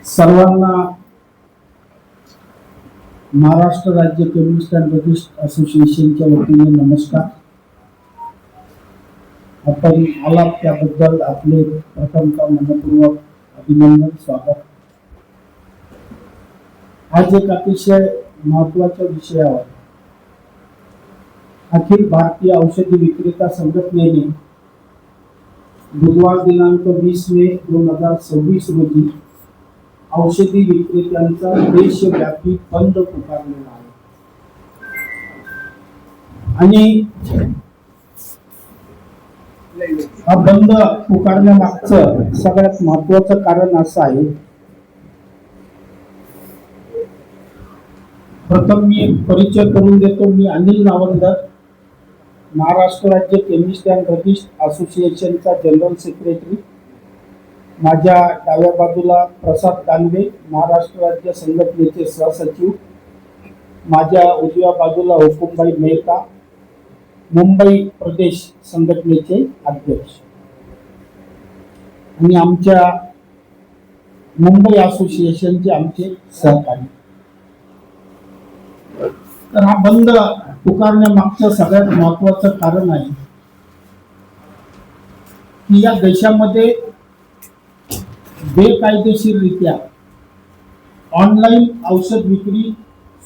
सर्वांना महाराष्ट्र राज्य chemist and druggist असोसिएशनच्या वतीने नमस्कार. आपण आलात त्याबद्दल आपले प्रथमतः मनपूर्वक अभिनंदन, स्वागत. आज एक अतिशय महत्वाच्या विषयावर अखिल भारतीय औषधी विक्रेता संघटनेने बुधवार दिनांक 20 मे 2026 रोजी औषधी विक्रेत्यांचा देशव्यापी बंद पुकारलेला आहे. आणि हा बंद पुकारण्यामागचं सगळ्यात महत्वाचं कारण असं आहे. प्रथम मी एक परिचय करून देतो. मी अनिल नावंदर, महाराष्ट्र राज्य केमिस्ट अँड ड्रगिस्ट असोसिएशनचा जनरल सेक्रेटरी. माझ्या डाव्या बाजूला प्रसाद दानवे, महाराष्ट्र राज्य संघटनेचे सहसचिव. माझ्या उजव्या बाजूला हुकुमबाई मेहता, मुंबई प्रदेश संघटनेचे अध्यक्ष. आणि आमच्या मुंबई असोसिएशनचे आमचे सहकारी. तर हा बंद पुकारण्यामागचं सगळ्यात महत्वाचं कारण आहे की या देशामध्ये बेकायदेशीररित्या ऑनलाईन औषध विक्री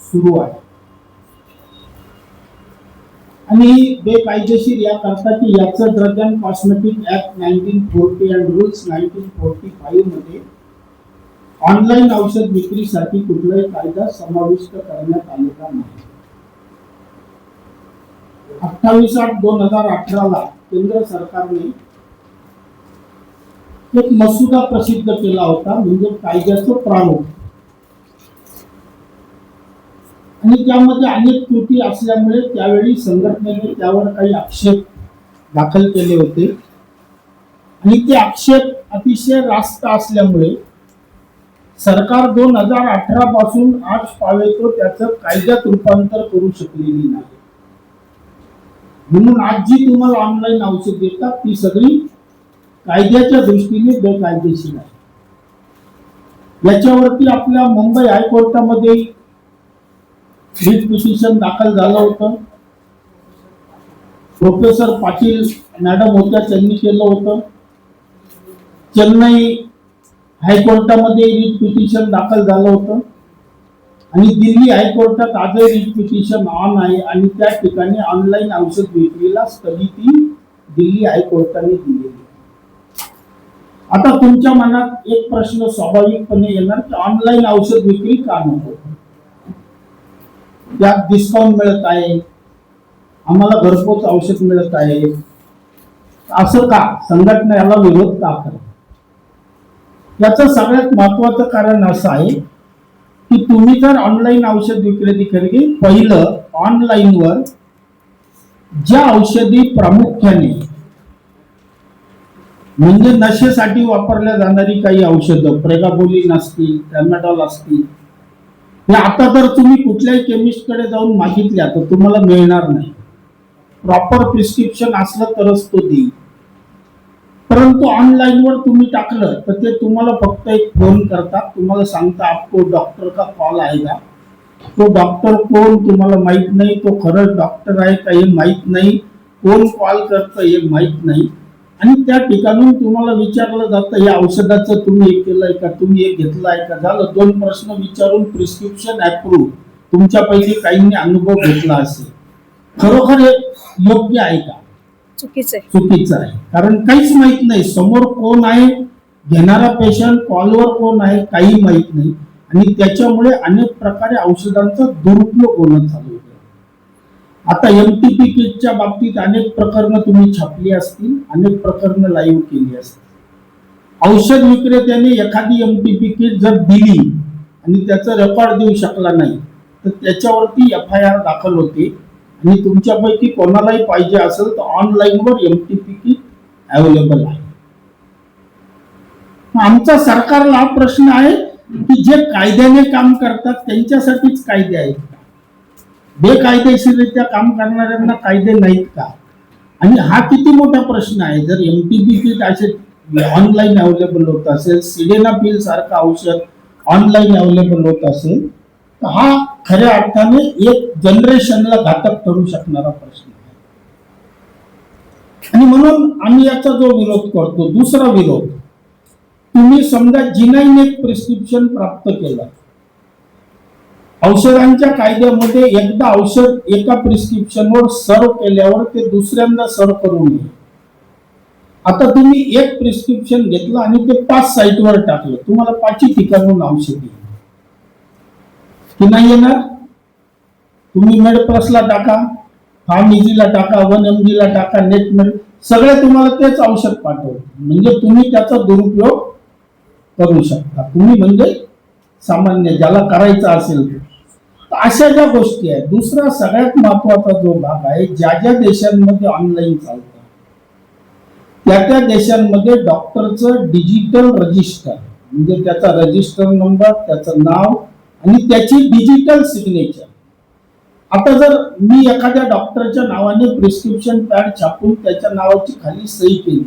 सुरू आहे. आणि बेकायदेशीर याकरता की याचं drug and cosmetic act 1940 and rules 1945 मध्ये ऑनलाईन औषध विक्रीसाठी कुठलाही कायदा समाविष्ट करण्यात आलेला नाही. 28/8/2018 ला केंद्र सरकारने एक मसुदा प्रसिद्ध केला होता, म्हणजे कायद्याचं प्रारूप. आणि त्यामध्ये अनेक त्रुटी असल्यामुळे त्यावेळी संघटनेने त्यावर काही आक्षेप दाखल केले होते. आणि ते आक्षेप अतिशय रास्त असल्यामुळे सरकार 2018 पासून आज पावेतो त्याचं कायद्यात रूपांतर करू शकलेली नाही. म्हणून आज जी तुम्हाला ऑनलाईन औषध देतात ती सगळी कायद्याच्या दृष्टीने बेकायदेशीर आहे. याच्यावरती आपल्या मुंबई हायकोर्टामध्ये रिट पिटिशन दाखल झालं होतं. प्रोफेसर पाटील मॅडम होत्या, त्यांनी केलं होतं. चेन्नई हायकोर्टामध्ये रिट पिटिशन दाखल झालं होतं. आणि दिल्ली हायकोर्टात आजही रिट पिटिशन ऑन आहे. आणि त्या ठिकाणी ऑनलाईन औषध विक्रीला स्थगिती दिल्ली हायकोर्टाने दिलेली. आता तुमच्या मनात एक प्रश्न स्वाभाविकपणे येणार की ऑनलाईन औषध विक्री का नको? त्यात डिस्काउंट मिळत आहे, आम्हाला घरपोच औषध मिळत आहे, असं का संघटना याला विरोध का करते? याचं सगळ्यात महत्वाचं कारण असं आहे की तुम्ही जर ऑनलाईन औषध विक्रेती खरेदी पहिलं ऑनलाईनवर ज्या औषधी प्रामुख्याने म्हणजे नशेसाठी वापरल्या जाणारी काही औषधं, प्रेगाबोलिन असतील, ट्रॅमाडॉल असतील, हे आता तर तुम्ही कुठल्याही केमिस्टकडे जाऊन मागितल्या तर तुम्हाला मिळणार नाही. प्रॉपर प्रिस्क्रिप्शन असलं तरच तो देईल. परंतु ऑनलाईनवर तुम्ही टाकलं तर ते तुम्हाला फक्त एक फोन करतात, तुम्हाला सांगता आपको डॉक्टर का कॉल आएगा. तो डॉक्टर कोण तुम्हाला माहित नाही, तो खरंच डॉक्टर आहे का हे माहित नाही, कोण कॉल करतं हे माहित नाही. आणि त्या ठिकाणून तुम्हाला विचारलं जातं या औषधाचं तुम्ही हे केलंय का, तुम्ही हे घेतलंय का. झालं, 2 प्रश्न विचारून प्रिस्क्रिप्शन अप्रूव्ह. तुमच्यापैकी काहींनी अनुभव घेतला असेल. खरोखर हे योग्य आहे का? चुकीचं आहे. कारण काहीच माहित नाही समोर कोण आहे, घेणारा पेशंट कॉलवर कोण आहे, काही माहित नाही. आणि त्याच्यामुळे अनेक प्रकारे औषधांचा दुरुपयोग होणं चालू आहे. आता MTP किटच्या बाबतीत अनेक प्रकरणं तुम्ही छापली असतील, अनेक प्रकरणं लाईव्ह केली असतील. औषध विक्रेत्याने एखादी MTP किट जर दिली आणि त्याचा रेकॉर्ड देऊ शकला नाही तर त्याच्यावरती FIR दाखल होते. आणि तुमच्यापैकी कोणालाही पाहिजे असेल तर ऑनलाईनवर MTP किट अवेलेबल आहे. आमचा सरकारला हा प्रश्न आहे की जे कायद्याने काम करतात त्यांच्यासाठीच कायदे आहेत, बेकायदेशीररित्या काम करणाऱ्यांना कायदे नाहीत का? आणि हा किती मोठा प्रश्न आहे. जर MTP किट असे ऑनलाईन अवेलेबल होत असेल, सिडेनाफिल सारखं औषध ऑनलाईन अवेलेबल होत असेल तर हा खऱ्या अर्थाने एक जनरेशनला घातक ठरू शकणारा प्रश्न आहे. आणि म्हणून आम्ही याचा जो विरोध करतो, दुसरा विरोध, तुम्ही समजा जिनाईने एक प्रिस्क्रिप्शन प्राप्त केलं, औषधांच्या कायद्यामध्ये एकदा औषध एका प्रिस्क्रिप्शनवर सर्व केल्यावर ते दुसऱ्यांदा सर्व करू नये. आता तुम्ही एक प्रिस्क्रिप्शन घेतलं आणि ते 5 साईटवर टाकलं, तुम्हाला 5 ठिकाणून औषध येईल की नाही येणार? तुम्ही मेडप्लसला टाका, फार्मिजीला टाका, 1mg ला टाका, नेटमेड, सगळे तुम्हाला तेच औषध पाठवतात. म्हणजे तुम्ही त्याचा दुरुपयोग करू शकता. तुम्ही म्हणजे सामान्य ज्याला करायचा असेल तर अशा ज्या गोष्टी आहेत. दुसरा सगळ्यात महत्वाचा जो भाग आहे, ज्या ज्या देशांमध्ये ऑनलाईन चालतं त्या देशांमध्ये डॉक्टरचं डिजिटल रजिस्टर, म्हणजे त्याचा रजिस्टर नंबर, त्याचं नाव आणि त्याची डिजिटल सिग्नेचर. आता जर मी एखाद्या डॉक्टरच्या नावाने प्रिस्क्रिप्शन पॅड छापून त्याच्या नावाची खाली सही केली,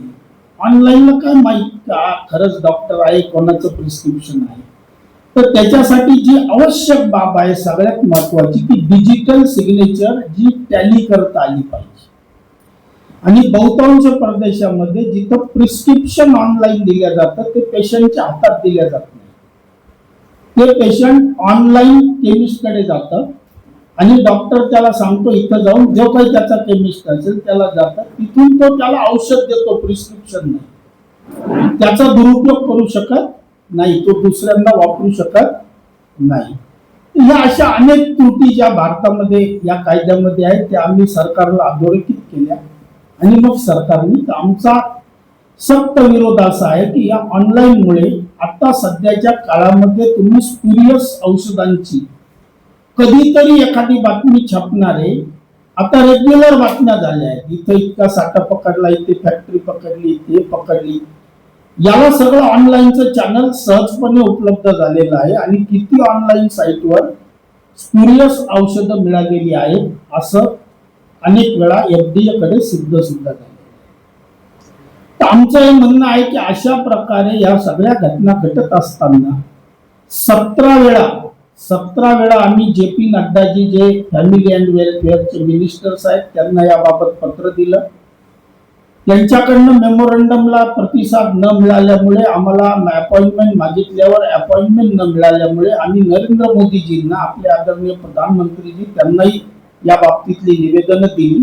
ऑनलाईनला काय माहित का खरंच डॉक्टर आहे, कोणाचं प्रिस्क्रिप्शन आहे? तर त्याच्यासाठी जी आवश्यक बाब आहे सगळ्यात महत्वाची, की डिजिटल सिग्नेचर जी टॅली करता आली पाहिजे. आणि बहुतांश प्रदेशामध्ये जिथं प्रिस्क्रिप्शन ऑनलाईन दिल्या जातं ते पेशंटच्या हातात दिल्या जात नाही. ते पेशंट ऑनलाईन केमिस्टकडे जातं आणि डॉक्टर त्याला सांगतो इथं जाऊन, जो काही त्याचा केमिस्ट असेल त्याला जातात, तिथून तो त्याला औषध देतो, प्रिस्क्रिप्शन नाही. त्याचा दुरुपयोग करू शकत नाही, तो दुसऱ्यांना वापरू शकत नाही. ह्या अशा अनेक त्रुटी ज्या भारतामध्ये या कायद्यामध्ये आहेत त्या आम्ही सरकारला अधोरेखित केल्या. आणि मग सरकारने, आमचा सक्त विरोध असा आहे की या ऑनलाईन मुळे आता सध्याच्या काळामध्ये तुम्ही स्पुरियस औषधांची कधीतरी एखादी बातमी छापणारे आता रेग्युलर बातम्या झाल्या आहेत. इथं इतका साठा पकडला, इथे फॅक्टरी पकडली, इथे पकडली. याला सगळं ऑनलाईनचं चॅनल सहजपणे उपलब्ध झालेलं आहे आणि किती ऑनलाईन साईटवर स्पुरियस औषधं मिळालेली आहेत असं अनेक वेळा FDA कडे सिद्ध सुद्धा झाले. तर आमचं हे म्हणणं आहे की अशा प्रकारे या सगळ्या घटना घटत असताना 17 वेळा आम्ही JP नड्डाजी, जे फॅमिली अँड वेलफेअरचे मिनिस्टर्स आहेत, त्यांना याबाबत पत्र दिलं. त्यांच्याकडनं मेमोरंडमला प्रतिसाद न मिळाल्यामुळे, आम्हाला अपॉइंटमेंट मागितल्यावर अपॉइंटमेंट न मिळाल्यामुळे आम्ही नरेंद्र मोदीजींना, आपले आदरणीय प्रधानमंत्रीजी, त्यांनाही या बाबतीतली निवेदन दिली.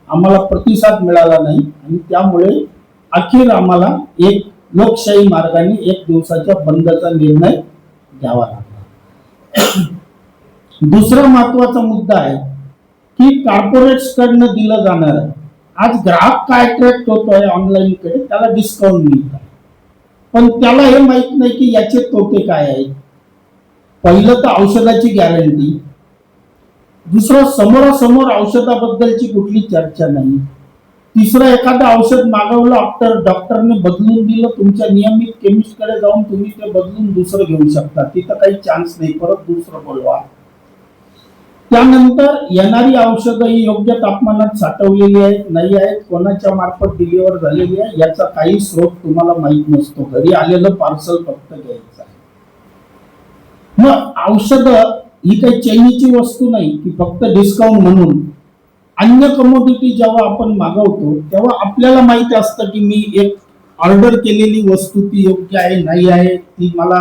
आम्हाला प्रतिसाद मिळाला नाही आणि त्यामुळे अखेर आम्हाला एक लोकशाही मार्गाने 1 दिवसाच्या बंदचा निर्णय घ्यावा लागला. दुसरा महत्वाचा मुद्दा आहे की कॉर्पोरेट्स कडनं दिलं जाणार, आज ग्राहक काय अट्रॅक्ट होतोय ऑनलाईन कडे, त्याला डिस्काउंट मिळतात, पण त्याला हे माहित नाही की याचे तोटे काय आहेत. पहिलं तर औषधाची गॅरंटी, दुसरं समोरासमोर औषधाबद्दलची कुठली चर्चा नाही, तिसरं एखादं औषध मागवलं, डॉक्टरने बदलून दिलं, तुमच्या नियमित केमिस्ट कडे जाऊन तुम्ही ते बदलून दुसरं घेऊ शकता, तिथं काही चान्स नाही, परत दुसरं बोलवा. त्यानंतर येणारी औषधं ही योग्य तापमानात साठवलेली आहेत नाही आहेत, कोणाच्या मार्फत डिलिव्हर झालेली आहे याचा काही स्रोत तुम्हाला माहित नसतो, घरी आलेलं पार्सल फक्त घ्यायचं आहे. मग औषध ही काही चैनीची वस्तू नाही की फक्त डिस्काउंट म्हणून. अन्य कमोडिटी जेव्हा आपण मागवतो तेव्हा आपल्याला माहिती असतं की मी एक ऑर्डर केलेली वस्तू ती योग्य आहे नाही आहे, ती मला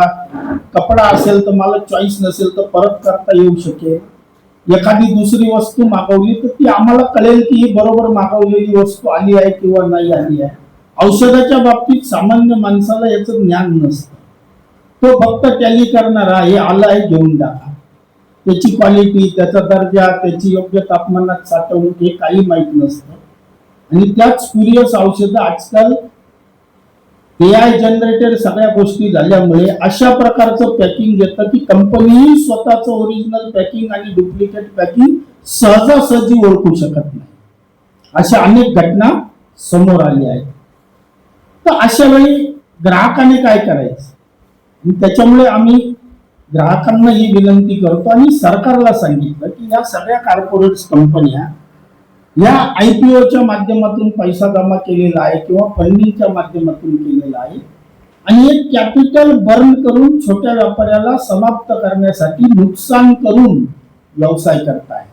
कपडा असेल तर मला चॉईस नसेल तर परत करता येऊ शकेल. एखादी दुसरी वस्तू मागवली तर ती आम्हाला कळेल की ही बरोबर मागवलेली वस्तू आली आहे किंवा नाही आली आहे. औषधाच्या बाबतीत सामान्य माणसाला याचं ज्ञान नसतं, तो फक्त टॅली करणारा, हे आलं आहे घेऊन टाका, त्याची क्वालिटी, त्याचा दर्जा, त्याची योग्य तापमानात साठवणूक हे काही माहित नसतं. आणि त्याच स्पुरियस औषधं आजकाल AI जनरेटेड सगळ्या गोष्टी झाल्यामुळे अशा प्रकारचं पॅकिंग येतं की कंपनीही स्वतःचं ओरिजिनल पॅकिंग आणि डुप्लिकेट पॅकिंग सहजासहजी ओळखू शकत नाही. अशा अनेक घटना समोर आल्या आहेत. तर अशा वेळी ग्राहकाने काय करायचं, त्याच्यामुळे आम्ही ग्राहकांना ही विनंती करतो आणि सरकारला सांगितलं की या सगळ्या कॉर्पोरेट कंपन्या या IPOच्या माध्यमातून पैसा जमा केलेला आहे किंवा फंडिंगच्या माध्यमातून केलेला आहे आणि एक कॅपिटल बर्न करून छोट्या व्यापाऱ्याला समाप्त करण्यासाठी नुकसान करून व्यवसाय करताय.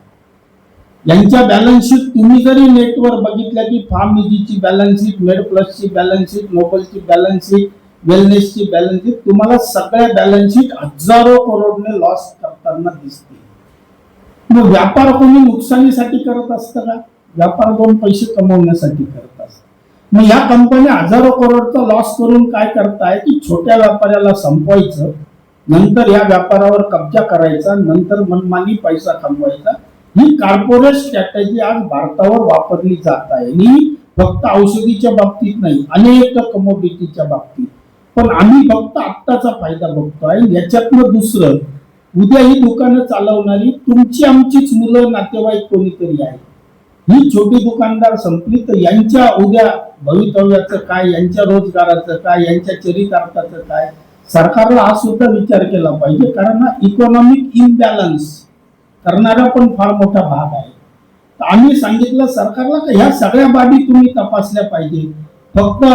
यांच्या बॅलन्स शीट तुम्ही जरी नेटवर बघितल्या की फार्म इजीची बॅलन्स शीट, मेड प्लसची बॅलन्स शीट, नोबलची बॅलन्स शीट, वेलनेसची बॅलन्स शीट, तुम्हाला सगळ्या बॅलन्स शीट हजारो करोडने लॉस करताना दिसते. मग व्यापार कोणी नुकसानीसाठी करत असतं का? व्यापार दोन पैसे कमवण्यासाठी करत असत. मग या कंपन्या हजारो करोडचा लॉस करून काय करताय की छोट्या व्यापाऱ्याला संपवायचं, नंतर या व्यापारावर कब्जा करायचा, नंतर मनमानी पैसा कमवायचा. ही कॉर्पोरेट स्ट्रॅटेजी आज भारतावर वापरली जात आहे. आणि फक्त औषधीच्या बाबतीत नाही, अनेक कमोडिटीच्या बाबतीत. पण आम्ही फक्त आत्ताचा फायदा बघतोय. याच्यातनं दुसरं, उद्या ही दुकानं चालवणारी तुमची आमचीच मुलं, नातेवाईक कोणीतरी आहे. ही छोटी दुकानदार संपली तर यांच्या उद्या भवितव्याचं काय, यांच्या रोजगाराचं काय, यांच्या चरितार्थाचं काय? सरकारला हा सुद्धा विचार केला पाहिजे. कारण हा इकॉनॉमिक इम्बॅलन्स करणारा पण फार मोठा भाग आहे. तर आम्ही सांगितलं सरकारला की ह्या सगळ्या बाबी तुम्ही तपासल्या पाहिजे. फक्त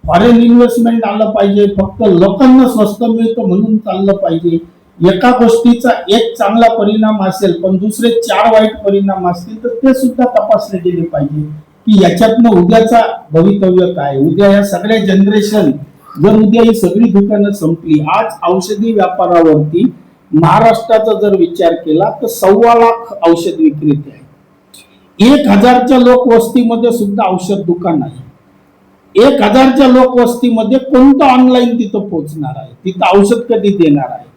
फॉरेन इन्व्हेस्टमेंट आलं पाहिजे, फक्त लोकांना स्वस्त मिळतं म्हणून चाललं पाहिजे. एका गोष्टीचा एक चांगला परिणाम असेल पण दुसरे 4 वाईट परिणाम असतील तर ते सुद्धा तपासले गेले पाहिजे की याच्यातनं उद्याचा भवितव्य काय. उद्या या सगळ्या जनरेशन, जर उद्या ही सगळी दुकानं संपली, आज औषधी व्यापारावरती महाराष्ट्राचा जर विचार केला तर 1.25 लाख औषध विक्रेते आहेत. 1000च्या लोकवस्तीमध्ये सुद्धा औषध दुकान आहे. 1000च्या लोकवस्तीमध्ये कोणतं ऑनलाईन तिथं पोहोचणार आहे? तिथं औषध कधी देणार आहे?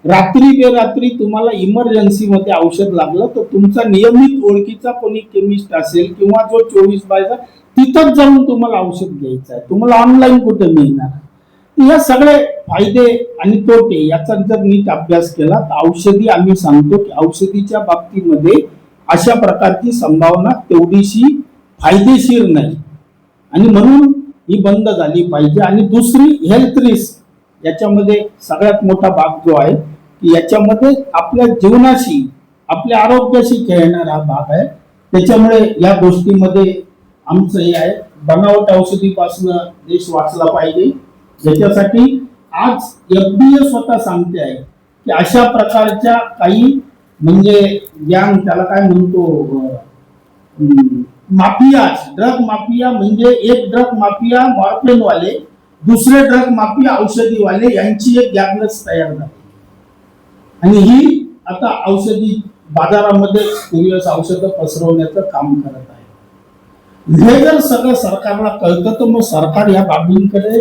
रात्री बेरात्री तुम्हाला इमर्जन्सी मध्ये औषध लागलं तर तुमचा नियमित ओळखीचा कोणी केमिस्ट असेल किंवा जो 24/7 तिथंच जाऊन तुम्हाला औषध घ्यायचं आहे. तुम्हाला ऑनलाईन कुठे मिळणार? या सगळे फायदे आणि तोटे याचा जर नीट अभ्यास केला तर औषधी, आम्ही सांगतो की औषधीच्या बाबतीमध्ये अशा प्रकारची संभावना तेवढीशी फायदेशीर नाही आणि म्हणून ही बंद झाली पाहिजे. आणि दुसरी, हेल्थ रिस्क याच्यामध्ये सगळ्यात मोठा भाग जो आहे की याच्यामध्ये आपल्या जीवनाशी, आपल्या आरोग्याशी खेळणारा भाग आहे. त्याच्यामुळे या गोष्टीमध्ये आमचं हे आहे, बनावट औषधीपासून देश वाचला पाहिजे. याच्यासाठी आज FDA स्वतः सांगते आहे की अशा प्रकारच्या काही म्हणजे गँग, त्याला काय म्हणतो, माफिया, ड्रग माफिया, म्हणजे एक ड्रग माफिया मॉर्फिन वाले, दुसरे ड्रग माफिया औषधी वाले, यांची एक गँगच तयार झाली. आणि ही आता औषधी बाजारामध्ये स्पुरियस औषधं पसरवण्याचं काम करत आहे. हे जर सगळं सरकारला कळतं तर मग सरकार या बाबींकडे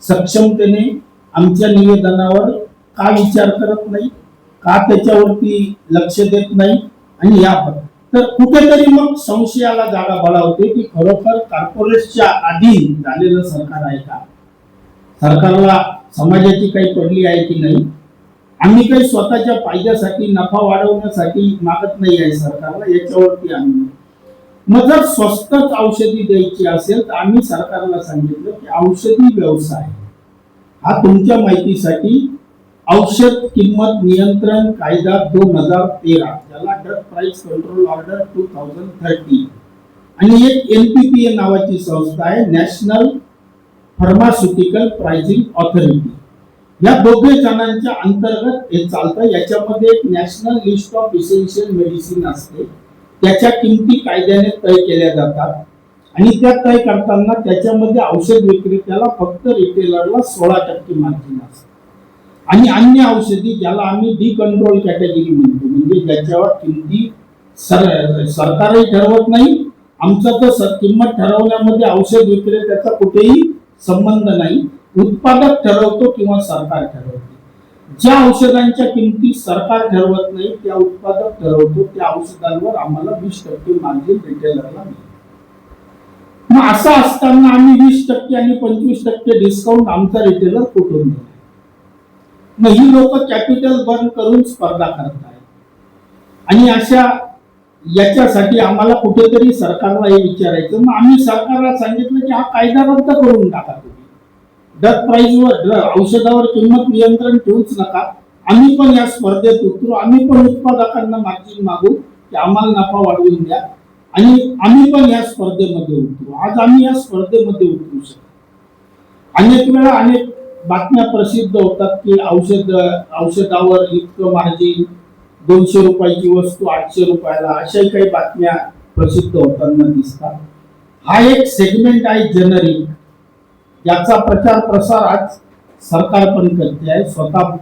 सक्षमतेने आमच्या निवेदनावर का विचार करत नाही, का त्याच्यावरती लक्ष देत नाही? आणि या तर कुठेतरी मग संशयाला जागा बळावते की खरोखर कॉर्पोरेटच्या अधीन झालेलं सरकार आहे का? सरकारला समाजाची काही पडली आहे की नाही? आम्ही काही स्वतःच्या फायद्यासाठी, नफा वाढवण्यासाठी मागत नाही आहे सरकारला, याच्यावरती आम्ही. मग जर स्वस्तच औषधी द्यायची असेल तर आम्ही सरकारला सांगितलं की औषधी व्यवसाय हा तुमच्या माहितीसाठी औषध किंमत नियंत्रण कायदा 2013, ज्याला ड्रग प्राइस कंट्रोल ऑर्डर 2030, आणि एक NPPA नावाची संस्था आहे, नॅशनल फार्मास्युटिकल प्राइसिंग ऑथॉरिटी. या दोघे जणांच्या अंतर्गत हे चालतं. याच्यामध्ये एक national list of essential medicine असते, त्याच्या किमती कायद्याने तय केल्या जातात. आणि त्या तय करताना त्याच्यामध्ये औषध विक्रेत्याला फक्त रिटेलरला 16% मार्जिन असते. आणि अन्य औषधी, ज्याला आम्ही डी कंट्रोल कॅटेगरी म्हणतो, म्हणजे ज्याच्यावर किमती सरकारही ठरवत नाही, आमचा तर किंमत ठरवण्यामध्ये औषध विक्रेत्याचा कुठेही संबंध नाही, उत्पादक ठरवतो किंवा सरकार ठरवतो. ज्या औषधांच्या किमती सरकार ठरवत नाही त्या उत्पादक ठरवतो, त्या औषधांवर आम्हाला 20% मार्जिन रिटेलरला मिळते. मग असं असताना आम्ही 20% आणि 25% डिस्काउंट आमचा रिटेलर कुठून देणार? मग ही लोक कॅपिटल बर्न करून स्पर्धा करतात. आणि अशा याच्यासाठी आम्हाला कुठेतरी सरकारला हे विचारायचं. मग आम्ही सरकारला सांगितलं की हा कायदा रद्द करून टाका, तुम्ही ड्रग प्राइसवर, औषधावर किंमत नियंत्रण ठेवूच नका. आम्ही पण या स्पर्धेत उतरू, आम्ही पण उत्पादकांना मार्जिन मागू की आम्हाला नफा वाढवून द्या, आणि आम्ही पण या स्पर्धेमध्ये उतरू. आज आम्ही या स्पर्धेमध्ये उतरू शकतो. अनेक वेळा अनेक बातम्या प्रसिद्ध होतात की औषधावर इतकं मार्जिन, 200 रुपयाची वस्तू 800 रुपयाला, अशाही काही बातम्या प्रसिद्ध होताना दिसतात. हा एक सेगमेंट आहे जनरिक, याचा प्रचार प्रसार आज सरकार पण करते आहे. स्वतः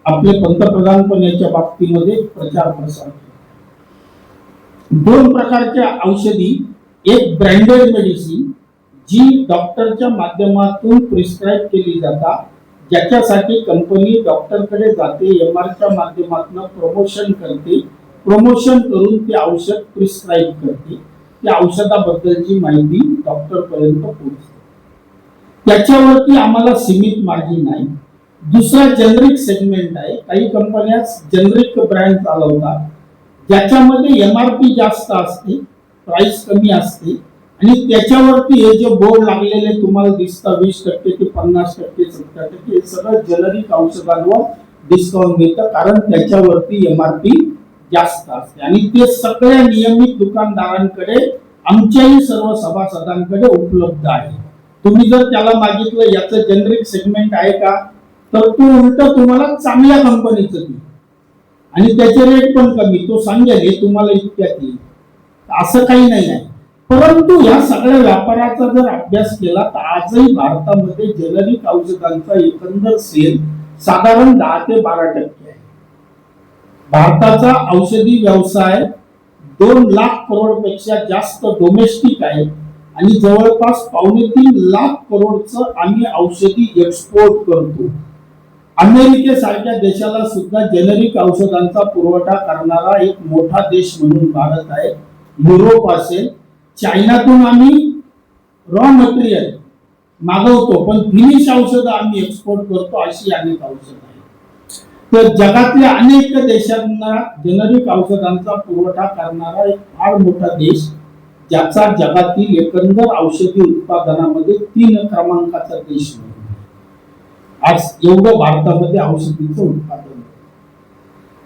आपले पंतप्रधान पण याच्या बाबतीमध्ये प्रचार प्रसार करतात. दोन प्रकारच्या औषधी, एक ब्रँडेड मेडिसिन जी डॉक्टरच्या माध्यमातून प्रिस्क्राईब केली जातात, ज्याच्यासाठी कंपनी डॉक्टरकडे जाते, एमआरच्या माध्यमातून प्रमोशन करते, प्रमोशन करून ते औषध प्रिस्क्राईब करते, त्या औषधाबद्दलची माहिती डॉक्टर पर्यंत पोहोचते. त्याच्यावरती आम्हाला सीमित मार्जिन आहे. दुसरा जेनरिक सेगमेंट आहे. काही कंपन्या जेनरिक ब्रँड चालवतात, ज्याच्यामध्ये एमआरपी जास्त असते, प्राइस कमी असते, आणि त्याच्यावरती हे जे बोर्ड लागलेले तुम्हाला दिसतात 20% ते 50%, 70%, हे सगळं जेनरिक औषधांवर डिस्काउंट मिळतं, कारण त्याच्यावरती एमआरपी जास्त असते. आणि ते सगळ्या नियमित दुकानदारांकडे, आमच्याही सर्व सभासदांकडे उपलब्ध आहे. तुम्ही जर त्याला मागितलं याचं जेनरिक सेगमेंट आहे का, तर तो उलट तुम्हाला चांगल्या कंपनीचं देईल आणि त्याचे रेट पण कमी, तो सांगेल हे तुम्हाला इतक्यात येईल. असं काही नाही आहे. परंतु या सगळ्या व्यापाराचा जर अभ्यास केला तर आजही भारतामध्ये जेनरिक औषधांचा एकंदर सेल साधारण 10 ते 12% आहे. भारताचा औषधी व्यवसाय 2 लाख करोड पेक्षा जास्त डोमेस्टिक आहे आणि जवळपास 2.25 लाख करोडचं आम्ही औषधी एक्सपोर्ट करतो. अमेरिकेसारख्या देशाला सुद्धा जेनरिक औषधांचा पुरवठा करणारा एक मोठा देश म्हणून भारत आहे. युरोप असेल, चायनातून आम्ही रॉ मटेरियल मागवतो, पण फिनिश औषधं आम्ही एक्सपोर्ट करतो, अशी अनेक औषधं आहेत. तर जगातल्या अनेक देशांना जेनरिक औषधांचा पुरवठा करणारा एक फार मोठा देश, ज्याचा जगातील एकंदर औषधी उत्पादनामध्ये 3 क्रमांकाचा देश म्हणून आज एवढं भारतामध्ये औषधीचं उत्पादन.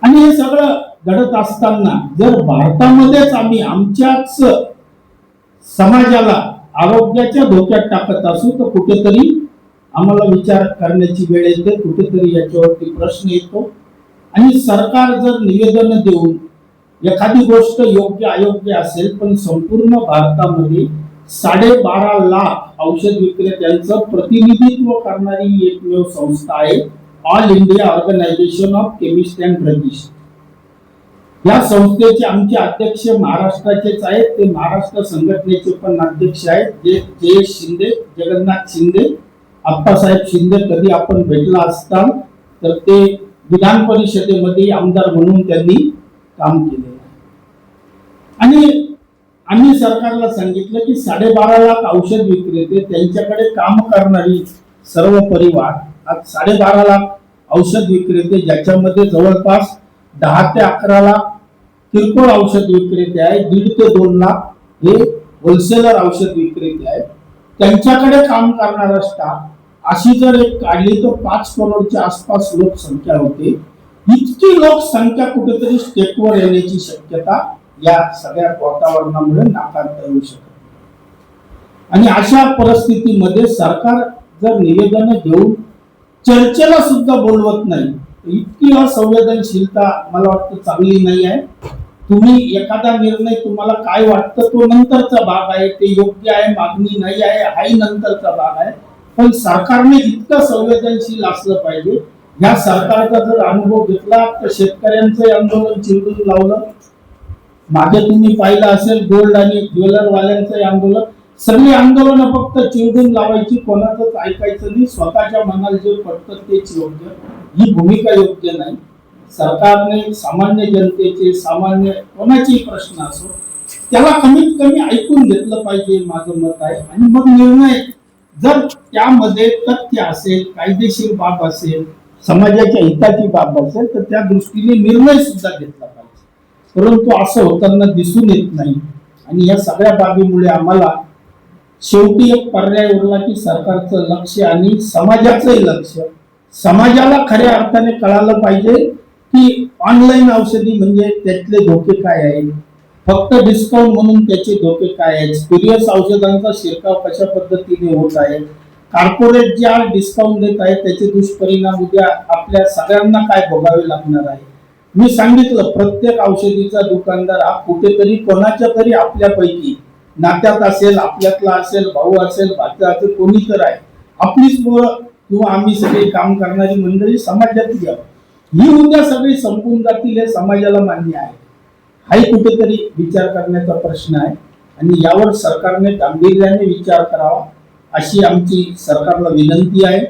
आणि हे सगळं घडत असताना जर भारतामध्येच आम्ही आमच्याच समाजाला आरोग्याच्या धोक्यात टाकत असू तर कुठेतरी आम्हाला विचार करण्याची वेळ येते, कुठेतरी याच्यावरती प्रश्न येतो. आणि सरकार जर निवेदन देऊन एखादी गोष्ट योग्य अयोग्य असेल, पण संपूर्ण भारतामध्ये 12.5 लाख औषध विक्रेत्यांचं प्रतिनिधित्व करणारी एकमेव संस्था आहे all India organisation of chemist and druggist. या संस्थेचे आमचे अध्यक्ष महाराष्ट्राचेच आहेत, ते महाराष्ट्र संघटनेचे पण अध्यक्ष आहेत, जयेश शिंदे, जगन्नाथ शिंदे, आप्पासाहेब शिंदे. कधी आपण भेटला असताल तर ते विधान परिषदेमध्ये आमदार म्हणून त्यांनी काम केले. आणि आम्ही सरकारला सांगितलं की 12.5 लाख औषध विक्रेते, त्यांच्याकडे काम करणारी सर्व परिवार, आज 12.5 लाख औषध विक्रेते, ज्याच्यामध्ये जवळपास 10 ते 11 लाख किरकोळ औषध विक्रेते आहेत, 1.5 ते 2 लाख हे होलसेलर औषध विक्रेते आहेत. त्यांच्याकडे काम करणारा स्टाफ अशी जर एक काढली तर 5 करोडच्या आसपास लोकसंख्या होते. इतकी लोकसंख्या कुठेतरी स्टेपवर येण्याची शक्यता या सगळ्या वातावरणामुळे नाकारता येऊ शकत. आणि अशा परिस्थितीमध्ये सरकार जर निवेदन देऊन चर्चेला सुद्धा बोलवत नाही, इतकी असंवेदनशीलता मला वाटतं चांगली नाही आहे. तुम्ही एखादा निर्णय, तुम्हाला काय वाटतं तो नंतरचा भाग आहे, ते योग्य आहे, मागणी नाही आहे, हाही नंतरचा भाग आहे. पण सरकारने इतकं संवेदनशील असलं पाहिजे. या सरकारचा जर अनुभव घेतला तर शेतकऱ्यांचं आंदोलन चिरडून लावलं, मागे तुम्ही पाहिलं असेल गोल्ड आणि ज्वेलर वाल्यांचं आंदोलन, सगळी आंदोलन फक्त चिरडून लावायची, कोणाचंच ऐकायचं नाही, स्वतःच्या मनाला जे पटतं तेच योग्य. ही भूमिका योग्य नाही. सरकारने सामान्य जनतेचे, सामान्य कोणाचेही प्रश्न असो, त्याला कमीत कमी ऐकून घेतलं पाहिजे, माझं मत आहे. आणि मग निर्णय, जर त्यामध्ये तथ्य असेल, कायदेशीर बाब असेल, समाजाच्या हिताची बाब असेल, तर त्या दृष्टीने निर्णय सुद्धा घेतला पाहिजे. परंतु असं होताना दिसून येत नाही. आणि या सगळ्या बाबीमुळे आम्हाला शेवटी एक पर्याय उरला की सरकारचं लक्ष आणि समाजाचंही लक्ष, समाजाला खऱ्या अर्थाने कळालं पाहिजे की ऑनलाईन औषधी म्हणजे त्यातले धोके काय आहेत, फक्त डिस्काउंट म्हणून त्याचे धोके काय आहेत, स्पिरियस औषधांचा शिरकाव कशा पद्धतीने होत आहे, कॉर्पोरेट ज्या डिस्काउंट देत आहे त्याचे दुष्परिणाम उद्या आपल्या सगळ्यांना काय भोगावे लागणार आहे. मी सांगितलं, प्रत्येक औषधीचा दुकानदार हा कुठेतरी कोणाच्या तरी आपल्यापैकी नात्यात असेल, आपल्यातला असेल, भाऊ असेल, भाचा असेल, कोणी तर आहे. आपलीच मुलं किंवा आम्ही सगळी काम करणारी मंडळी समाजातली आहोत. ही उद्या सगळी संपून जातील हे समाजाला मान्य आहे. हाही कुठेतरी विचार करण्याचा प्रश्न आहे आणि यावर सरकारने गांभीर्याने विचार करावा अशी आमची सरकारला विनंती आहे.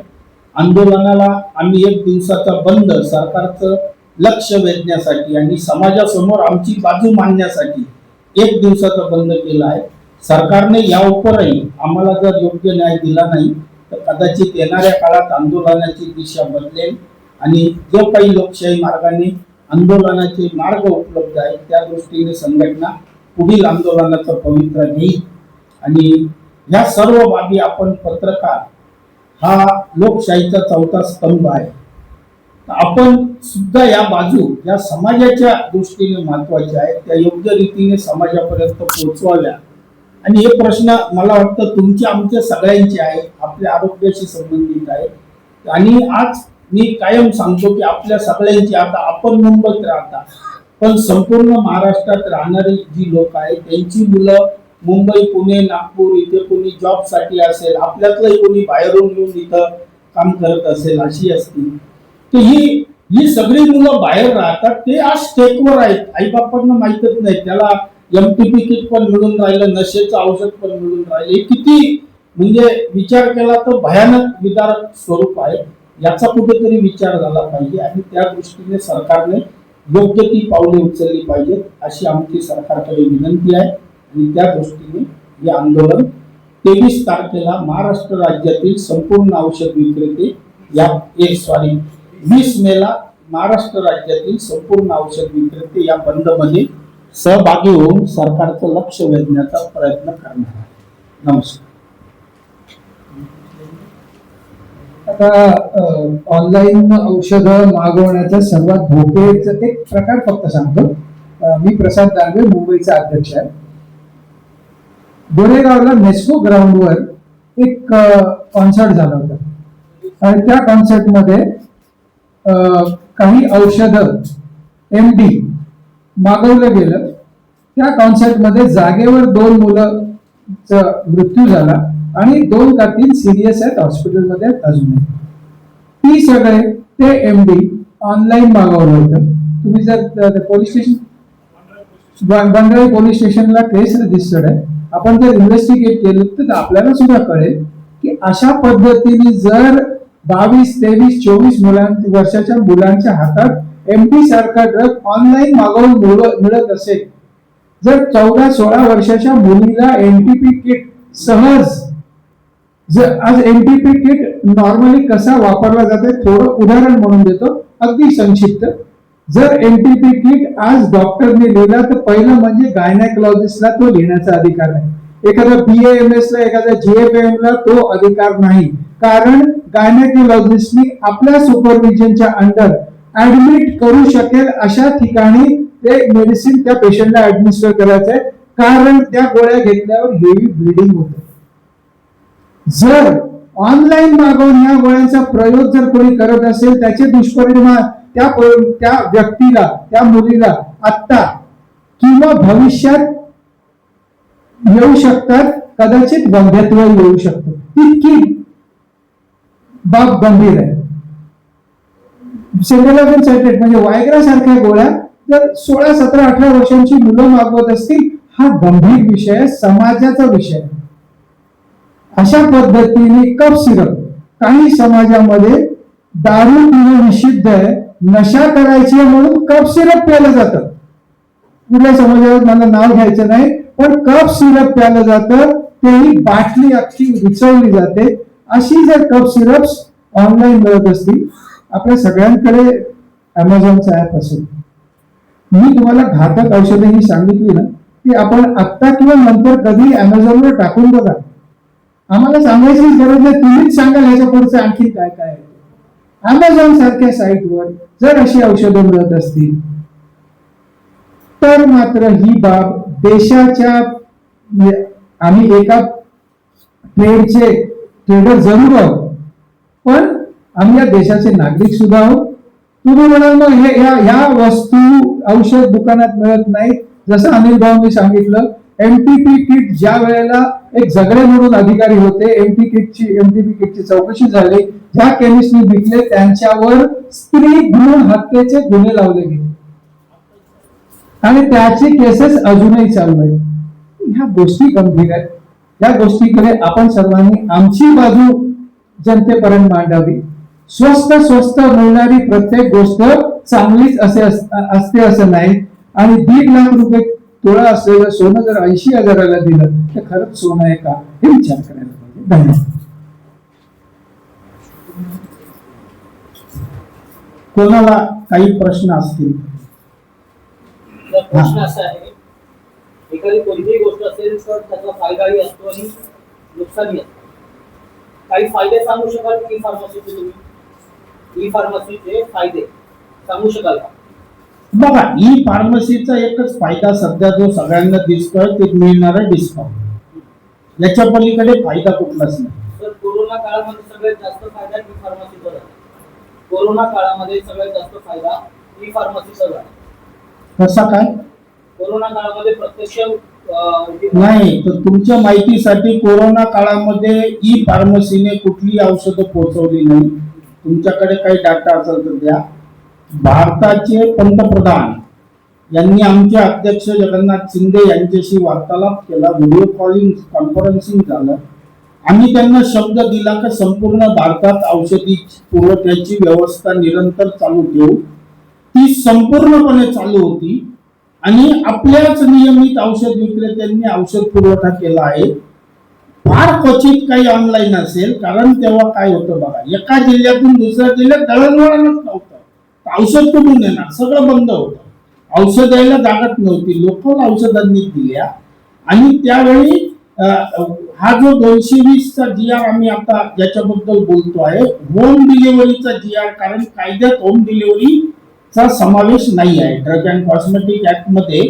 आंदोलनाला आम्ही 1 दिवसाचा बंद सरकारचं लक्ष वेधण्यासाठी आणि समाजासमोर आमची बाजू मांडण्यासाठी 1 दिवसाचा बंद केला आहे. सरकारने यावरही आम्हाला जर योग्य न्याय दिला नाही तर कदाचित येणाऱ्या काळात आंदोलनाची दिशा बदलेल आणि जो काही लोकशाही मार्गाने आंदोलनाचे मार्ग उपलब्ध आहेत त्या दृष्टीने संघटना पुढील आंदोलनाचं पवित्र घेईल. आणि या सर्व बाबी आपण पत्रकार हा लोकशाहीचा 4था स्तंभ आहे, आपण सुद्धा या बाजू या समाजाच्या दृष्टीने महत्वाच्या आहेत त्या योग्य रीतीने समाजापर्यंत पोहोचवाव्या. आणि हे प्रश्न मला वाटतं तुमचे आमचे सगळ्यांचे आहे, आपल्या आरोग्याशी संबंधित आहे. आणि आज मी कायम सांगतो की आपल्या सगळ्यांची, आता आपण मुंबईत राहता पण संपूर्ण महाराष्ट्रात राहणारी जी लोक आहेत त्यांची मुलं मुंबई, पुणे, नागपूर इथे कोणी जॉब साठी असेल, आपल्यातलंही कोणी बाहेरून येऊन इथं काम करत असेल अशी असतील, तर ही सगळी मुलं बाहेर राहतात. ते आज स्टेकवर आहेत, आईबापांना माहितच नाही, त्याला MTP किट पण मिळून राहिलं, नशेचं औषध पण मिळून राहिले. किती म्हणजे विचार केला तर भयानक विदारक स्वरूप आहे. याचा कुठेतरी विचार झाला पाहिजे आणि त्या दृष्टीने सरकारने योग्य ती पावले उचलली पाहिजेत अशी आमची सरकारकडे विनंती आहे. आणि त्या दृष्टीने हे आंदोलन 23 तारखेला महाराष्ट्र राज्यातील संपूर्ण औषध विक्रेते या 20 मेला महाराष्ट्र राज्यातील संपूर्ण औषध विक्रेते या बंद मध्ये सहभागी होऊन सरकारचं लक्ष वेधण्याचा प्रयत्न करणार आहे. नमस्कार. आता ऑनलाईन औषधं मागवण्याचा सर्वात धोक्याचा एक प्रकार फक्त सांगतो. मी प्रसाद दानवे, मुंबईचा अध्यक्ष आहे. गोरेगावला नेस्को ग्राउंडवर एक कॉन्सर्ट झाला होता आणि त्या कॉन्सर्ट मध्ये काही औषधं MD मागवलं गेलं. त्या कॉन्सर्ट मध्ये जागेवर 2 मुलांचा मृत्यू झाला आणि 2 का 3 सिरियस आहेत, हॉस्पिटलमध्ये अजूनही. ती सगळे ते MD ऑनलाईन मागवलं होतं. तुम्ही जर पोलीस स्टेशन, बंडाळी पोलीस स्टेशनला केस रजिस्टर्ड आहे, आपण जर इन्व्हेस्टिगेट केलं तर आपल्याला सुद्धा कळेल की अशा पद्धतीने जर 22, 23, 24 वर्षाच्या मुलांच्या हातात MD सारखा ड्रग ऑनलाईन मागवून मिळत असेल, जर 14-16 वर्षाच्या मुलीला MTP किट सहज, जर आज MTP किट नॉर्मली कसा वापरला जातो थोडं उदाहरण म्हणून देतो, अगदी संक्षिप्त. जर MTP किट आज डॉक्टरने लिहिला तर पहिलं म्हणजे गायनेकोलॉजिस्टला तो लिहिण्याचा अधिकार आहे. एखादा BAMS ला, एखादा GFM ला तो अधिकार नाही, कारण गायनेकोलॉजिस्टनी आपल्या सुपरविजनच्या अंडर ऍडमिट करू शकेल अशा ठिकाणी ते मेडिसिन त्या पेशंटला ऍडमिनिस्टर करायचं आहे, कारण त्या गोळ्या घेतल्यावर हेवी ब्लिडिंग होते. जर ऑनलाईन मागवून या गोळ्यांचा प्रयोग जर कोणी करत असेल त्याचे दुष्परिणाम त्या व्यक्तीला, त्या मुलीला आत्ता किंवा भविष्यात येऊ शकतात, कदाचित बंधत्व येऊ शकतं. इतकी बाब गंभीर आहे. सेंट्रलाजन सायट्रेट म्हणजे वायग्रा सारख्या गोळ्या जर 16, 17, 18 वर्षांची मुलं मागवत असतील, हा गंभीर विषय आहे, समाजाचा विषय आहे. अशा पद्धतीने कफ सिरप, काही समाजामध्ये दारू पिणं निषिद्ध आहे, नशा करायची म्हणून कफ सिरप प्यायलं जातं. कुठल्या समाजात मला नाव घ्यायचं नाही, पण कफ सिरप प्यायलं जातं, तेही बाटली अख्खी विचवली जाते. अशी जर कफ सिरप्स ऑनलाईन मिळत असतील, आपल्या सगळ्यांकडे अमेझॉनचा ऍप असेल, मी तुम्हाला घातक औषधं ही सांगितली ना, ती आपण आत्ता किंवा नंतर कधी अमेझॉनवर टाकून बघा. आम्हाला सांगायची गरज नाही, तुम्हीच सांगाल ह्याच्या पुढचं आणखी काय काय आहे. अमेझॉन सारख्या साईटवर जर अशी औषधं मिळत असतील तर मात्र ही बाब देशाच्या, आम्ही एका ट्रेडचे ट्रेडर जरूर आहोत, पण आम्ही या देशाचे नागरिक सुद्धा आहोत. तुम्ही म्हणाल मग ह्या वस्तू औषध दुकानात मिळत नाहीत. जसं अनिल भाऊंनी सांगितलं, एमटीपी किट ज्या वेळेला एक झगडे म्हणून अधिकारी होते, एमटीपी किटची चौकशी झाली, ज्या केमिस्टनी विकले त्यांच्यावर स्त्री भ्रूण हत्येचे गुन्हे लावले गेले आणि त्याची केसेस अजूनही चालू आहे. ह्या गोष्टी गंभीर आहेत. या गोष्टीकडे आपण सर्वांनी आमची बाजू जनतेपर्यंत मांडावी. स्वस्त मिळणारी प्रत्येक गोष्ट चांगलीच असते असं नाही. आणि 1.5 लाख रुपये तोळा असलेलं सोनं जर 80,000ला दिलं तर खरंच सोनं आहे का, हे विचार करायला पाहिजे. धन्यवाद. कोणाला काही प्रश्न असतील? प्रश्न असा आहे, एखादी कोणतीही गोष्ट असेल तर त्याचा फायदाही असतो आणि नुकसानही असतो. काही फायदे सांगू शकाल ई फार्मसीचे? तुम्ही ई फार्मसीचे फायदे सांगू शकाल का? बघा, ई फार्मसीचा एकच फायदा सध्या जो सगळ्यांना दिसतोय ते मिळणारा डिस्काउंट. याच्या पलीकडे फायदा कुठलाच नाही. तर कोरोना काळामध्ये सगळ्यात जास्त फायदा ई फार्मसीचा झाला. कोरोना काळामध्ये सगळ्यात जास्त फायदा ई फार्मसीचा झाला. कसा काय? कोरोना काळामध्ये प्रत्यक्ष नाही, तर तुमच्या माहितीसाठी कोरोना काळामध्ये ई फार्मसीने कुठली औषधं पोहोचवली नाही. तुमच्याकडे काही डाटा असेल तर द्या. भारताचे पंतप्रधान यांनी आमचे अध्यक्ष जगन्नाथ शिंदे यांच्याशी वार्तालाप केला, व्हिडिओ कॉलिंग कॉन्फरन्सिंग झालं. आम्ही त्यांना शब्द दिला की संपूर्ण भारतात औषधी पुरवठ्याची व्यवस्था निरंतर चालू ठेवू. ती संपूर्णपणे चालू होती आणि आपल्याच नियमित औषध विक्रेत्यांनी औषध पुरवठा केला आहे. फार क्वचित काही ऑनलाईन असेल, कारण तेव्हा काय होतं बघा, एका जिल्ह्यातून दुसऱ्या जिल्ह्यात दळणवळणच नव्हतं. औषध कुठून येणार? सगळं बंद होतं. औषध द्यायला जागत नव्हती. लोकल औषधांनी दिल्या. आणि त्यावेळी हा जो 220चा GR आम्ही आता ज्याच्याबद्दल बोलतो आहे, होम डिलिव्हरीचा GR, कारण कायद्यात होम डिलिव्हरीचा समावेश नाही आहे. ड्रग अँड कॉस्मेटिक ऍक्ट मध्ये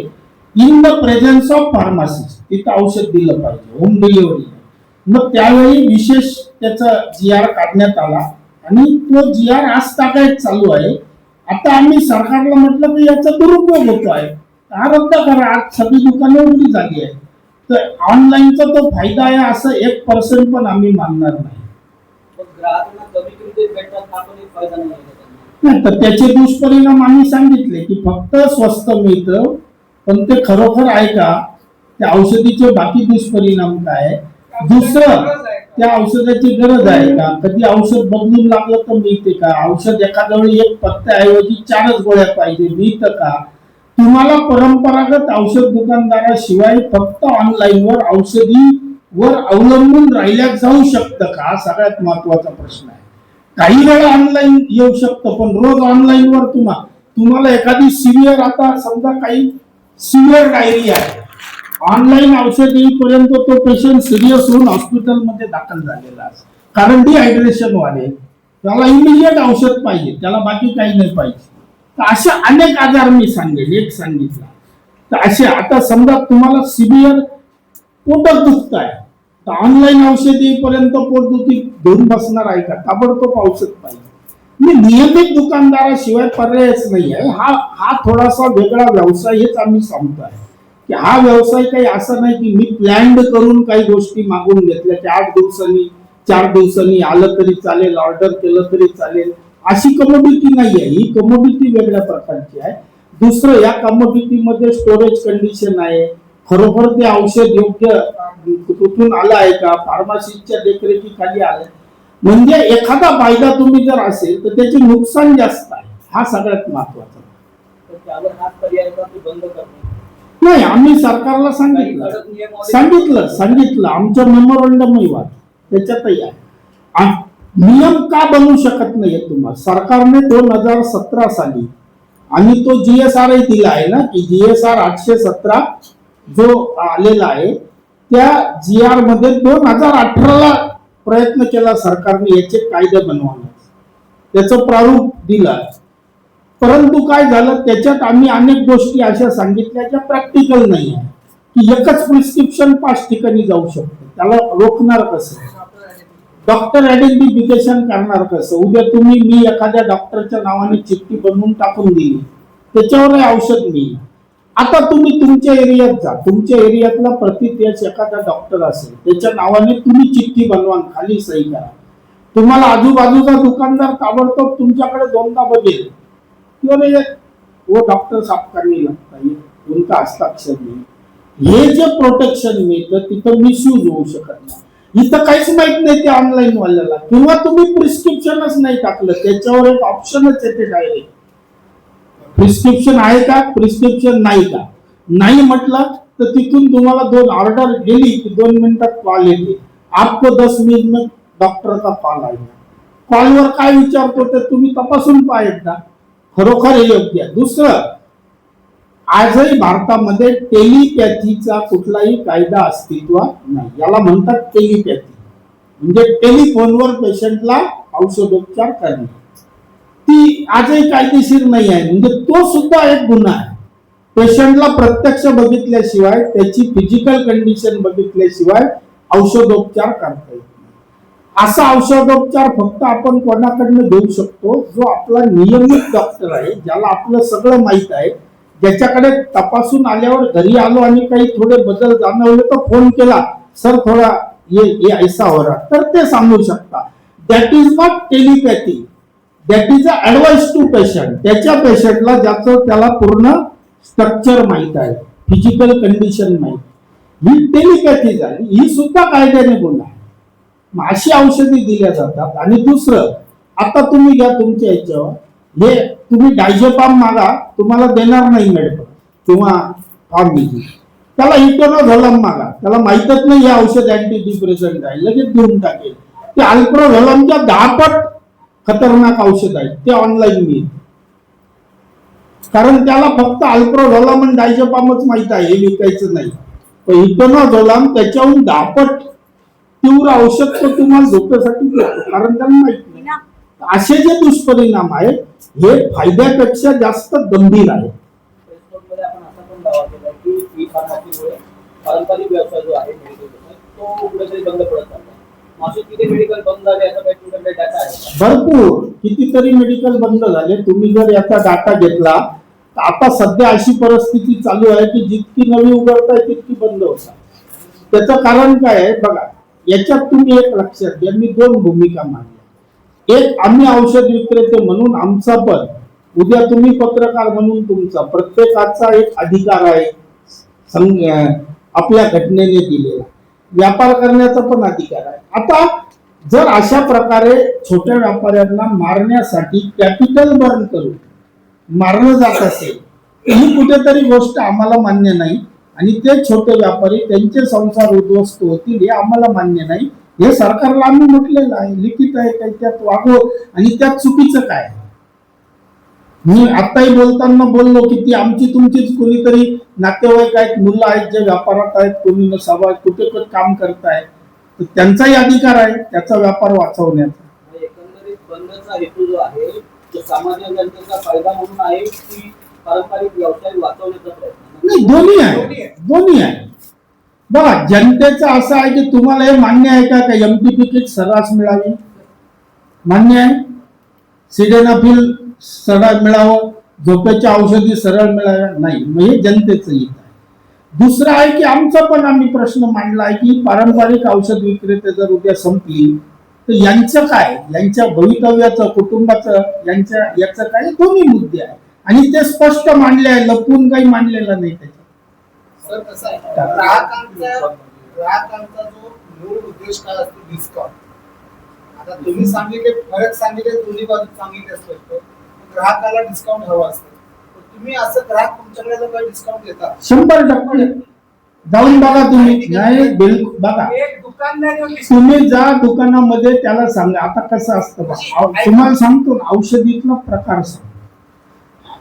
in the presence of pharmacist तिथं औषध दिलं पाहिजे, होम डिलिव्हरी. मग त्यावेळी विशेष त्याचा GR काढण्यात आला आणि तो GR आज तागायत चालू आहे. आता आम्ही सरकारला म्हटलं की याचा दुरुपयोग होतो आहे, हा रद्द करा. आज सगळी दुकानं उघडी झाली आहे. तर ऑनलाईनचा तो फायदा आहे असं 1% पण आम्ही मानणार नाही. ग्राहकांना कमी किमतीत भेटतात हा पण एक फायदा नाही. नाही, तर त्याचे दुष्परिणाम आम्ही सांगितले की फक्त स्वस्त मिळतं, पण ते खरोखर आहे का? त्या औषधीचे बाकी दुष्परिणाम काय? दुसरं, त्या औषधाची गरज आहे का? कधी औषध बदलून लागलं तर मिळते का? औषध एखाद्या वेळी 1 पत्त्याऐवजी 4च गोळ्या पाहिजे, मिळतं का? तुम्हाला परंपरागत औषध दुकानदाराशिवाय फक्त ऑनलाईनवर औषधीवर अवलंबून राहिल्या जाऊ शकतं का? हा सगळ्यात महत्वाचा प्रश्न आहे. काही वेळा ऑनलाईन येऊ शकतं, पण रोज ऑनलाईनवर तुम्हाला एखादी सिव्हिअर, आता समजा काही सिव्हिअर डायरिया आहे, ऑनलाईन औषध येईपर्यंत तो पेशंट सिरियस होऊन हॉस्पिटलमध्ये दाखल झालेला आहे. कारण डिहायड्रेशन वाढेल, त्याला इमिजिएट औषध पाहिजे, त्याला बाकी काही नाही पाहिजे. तर असे अनेक आजार मी सांगेल, एक सांगितला तर असे. आता समजा तुम्हाला सिव्हिअर पोटात दुखत आहे, तर ऑनलाईन औषध येईपर्यंत पोटदुखी घेऊन बसणार आहे का? ताबडतोब औषध पाहिजे. मी नियमित दुकानदाराशिवाय पर्यायच नाही आहे. हा थोडासा वेगळा व्यवसाय, हेच आम्ही सांगतो आहे की हा व्यवसाय काही असं नाही की मी प्लॅन्ड करून काही गोष्टी मागून घेतल्या की 8 दिवसांनी 4 दिवसांनी आलं तरी चालेल, ऑर्डर केलं तरी चालेल, अशी कमोडिटी नाही आहे. ही कमोडिटी वेगळ्या प्रकारची आहे. दुसरं, या कमोडिटी मध्ये स्टोरेज कंडिशन आहे. खरोखर ते औषध योग्य कुठून आलं आहे का? फार्मासिस्टच्या देखरेखीखाली आलं. म्हणजे एखादा फायदा तुम्ही जर असेल तर त्याचे नुकसान जास्त आहे. हा सगळ्यात महत्वाचा. त्यावर हाच पर्याय का की बंद करणे? नाही, आम्ही सरकारला सांगितलं आमच्या मेमोरंडमही वाद त्याच्यातही आहे. नियम का बनवू शकत नाहीये तुम्हाला? सरकारने 2017 साली आणि तो GSR दिला आहे ना, की GSR 817 जो आलेला आहे, त्या GR मध्ये 2018ला प्रयत्न केला सरकारने याचे कायदे बनवण्याचा, त्याचं प्रारूप दिलं. परंतु काय झालं, त्याच्यात आम्ही अनेक गोष्टी अशा सांगितल्या ज्या प्रॅक्टिकल नाही आहे, की एकच प्रिस्क्रिप्शन 5 ठिकाणी जाऊ शकतं. त्याला रोखणार कसं? डॉक्टर आयडेंटिफिकेशन करणार कसं? उद्या तुम्ही मी एखाद्या डॉक्टरच्या नावाने चिठ्ठी बनवून टाकून दिली, त्याच्यावर औषध मिळेल. आता तुम्ही तुमच्या एरियात जा, तुमच्या एरियातला प्रतिदेश एखादा डॉक्टर असेल, त्याच्या नावाने तुम्ही चिठ्ठी बनवा, खाली सही करा. तुम्हाला आजूबाजूचा दुकानदार ताबडतोब तुमच्याकडे दोनदा बघेल की अरे वो डॉक्टर साफ करने लगता है, उनका हस्ताक्षर नाही. हे जे प्रोटेक्शन मिळतं तिथं मिसयूज होऊ शकत नाही. इथं काहीच माहित नाही ते ऑनलाईन वाल्याला, किंवा तुम्ही प्रिस्क्रिप्शनच नाही टाकलं, त्याच्यावर एक ऑप्शनच येते डायरेक्ट, प्रिस्क्रिप्शन आहे का, प्रिस्क्रिप्शन नाही का. नाही म्हटलं तर तिथून तुम्हाला दोन ऑर्डर गेली की 2 मिनिटात कॉल येते, आपको 10 मिनिट में डॉक्टर का कॉल आएगा. कॉलवर काय विचारतो ते तुम्ही तपासून पहा एकदा, खरोखर हे योग्य आहे. दुसरं, आजही भारतामध्ये टेलिपॅथीचा कुठलाही कायदा अस्तित्वात नाही. याला म्हणतात टेलिपॅथी, म्हणजे टेलिफोनवर पेशंटला औषधोपचार करणे. ती आजही कायदेशीर नाही आहे, म्हणजे तो सुद्धा एक गुन्हा आहे. पेशंटला प्रत्यक्ष बघितल्याशिवाय, त्याची फिजिकल कंडिशन बघितल्याशिवाय औषधोपचार करता येत नाही. असा औषधोपचार फक्त आपण कोणाकडनं घेऊ शकतो? जो आपला नियमित डॉक्टर आहे, ज्याला आपलं सगळं माहित आहे, ज्याच्याकडे तपासून आल्यावर घरी आलो आणि काही थोडे बदल जाणवले तर फोन केला, सर थोडा ये ऐसा हो रहा, तर ते सांगू शकता. That is not telepathy, that is a advice to patient. त्याच्या पेशंटला ज्याचं त्याला पूर्ण स्ट्रक्चर माहित आहे, फिजिकल कंडिशन माहित, ही टेलिपॅथी झाली. ही सुद्धा कायद्याने गुन्हा आहे. मग अशी औषधी दिल्या जातात. आणि दुसरं, आता तुम्ही घ्या तुमच्या याच्यावर, हे तुम्ही डायजेपाम मागा, तुम्हाला देणार नाही मेडिकल किंवा फार्मसी. त्याला इटोनोझोलम मागा, त्याला माहितच नाही हे औषध अँटी डिप्रेसंट आहे, लगेच देऊन टाकेल. ते अल्प्रोझोलमच्या 10 पट खतरनाक औषध आहे, ते ऑनलाईन मिळेल. कारण त्याला फक्त अल्प्रोझोलम आणि डायजेपामच माहित आहे, हे विकायचं नाही. पण इटोनोझोलम त्याच्याहून 10 पट तीव्र औषध तो तुम्हाला झोपेसाठी देतो, कारण त्याला माहित नाही. असे जे दुष्परिणाम आहेत हे फायद्यापेक्षा जास्त गंभीर आहेत. फेसबुकमध्ये आपण असा पण दावा केला की ई फार्मसीमुळे पारंपरिक व्यवसाय जो आहे मेडिकल तो कुठेतरी बंद पडत चालला. असे किती मेडिकल बंद झाले याचा काही तुमच्याकडे डाटा आहे का? भरपूर, कितीतरी मेडिकल बंद झाले. तुम्ही जर याचा डाटा घेतला तर आता सध्या अशी परिस्थिती चालू आहे की जितकी नवी उघडत आहे तितकी बंद होतात. त्याचं कारण काय आहे बघा, याच्यात तुम्ही एक लक्षात घ्या, मी 2 भूमिका मांडल्या. एक, आम्ही औषध विक्रेते म्हणून आमचा, पण उद्या तुम्ही पत्रकार म्हणून तुमचा, प्रत्येकाचा एक अधिकार आहे आपल्या घटनेने दिलेला. व्यापार करण्याचा पण अधिकार आहे. आता जर अशा प्रकारे छोट्या व्यापाऱ्यांना मारण्यासाठी कॅपिटल बर्न करून मारलं जात असेल तर ही कुठेतरी गोष्ट आम्हाला मान्य नाही. आणि ते छोटे व्यापारी, त्यांचे संसार उद्ध्वस्त होतील हे आम्हाला मान्य नाही. हे सरकारला आम्ही म्हटलेलं आहे, लिखित आहे, काही त्यात वागो. आणि त्यात चुकीचं काय? मी आताही बोलताना बोललो की ती आमची तुमचीच कोणीतरी नातेवाईक आहेत, मुलं आहेत जे व्यापारात आहेत, कोणी नसावा कुठे काम करतायत, तर त्यांचाही अधिकार आहे त्याचा व्यापार वाचवण्याचा. एकंदरीत बंदचा हेतू जो आहे तो सामान्य जनतेचा फायदा म्हणून आहे की पारंपरिक व्यवसाय वाचवण्याचा प्रयत्न? नाही, दोन्ही आहे. बघा, जनतेचं असं आहे की तुम्हाला हे मान्य आहे का एमटीपी किट सर्रास मिळावी? मान्य आहे. सिडेनाफिल सरळ मिळावं, झोपेच्या औषधी सरळ मिळाव्या? नाही. मग हे जनतेचं हित आहे. दुसरं आहे की आमचा पण आम्ही प्रश्न मांडला आहे की पारंपरिक औषध विक्रेते जर उद्या संपली तर यांचं काय, यांच्या भवितव्याचं, कुटुंबाचं, याचं काय, दोन्ही मुद्दे आहे. आणि ते स्पष्ट मांडले आहे, लपून काही मांडलेलं नाही त्याच्यात. सर कसं आहे, ग्राहकांचा जो मूळ उद्देश काय असतो, डिस्काउंट. आता तुम्ही सांगितले, फरक सांगितले, दोन्ही बाजू सांगितले स्पष्ट, ग्राहकाला डिस्काउंट हवा असतो. तुम्ही असं ग्राहक तुमच्याकडे जर काही डिस्काउंट देता 100% जाऊन बघा तुम्ही. नाही, बिलकुल बघा, एक दुकानदार तुम्ही जा दुकानामध्ये, त्याला सांगा. आता कसं असतं तुम्हाला सांगतो ना, औषधीतला प्रकार सांग.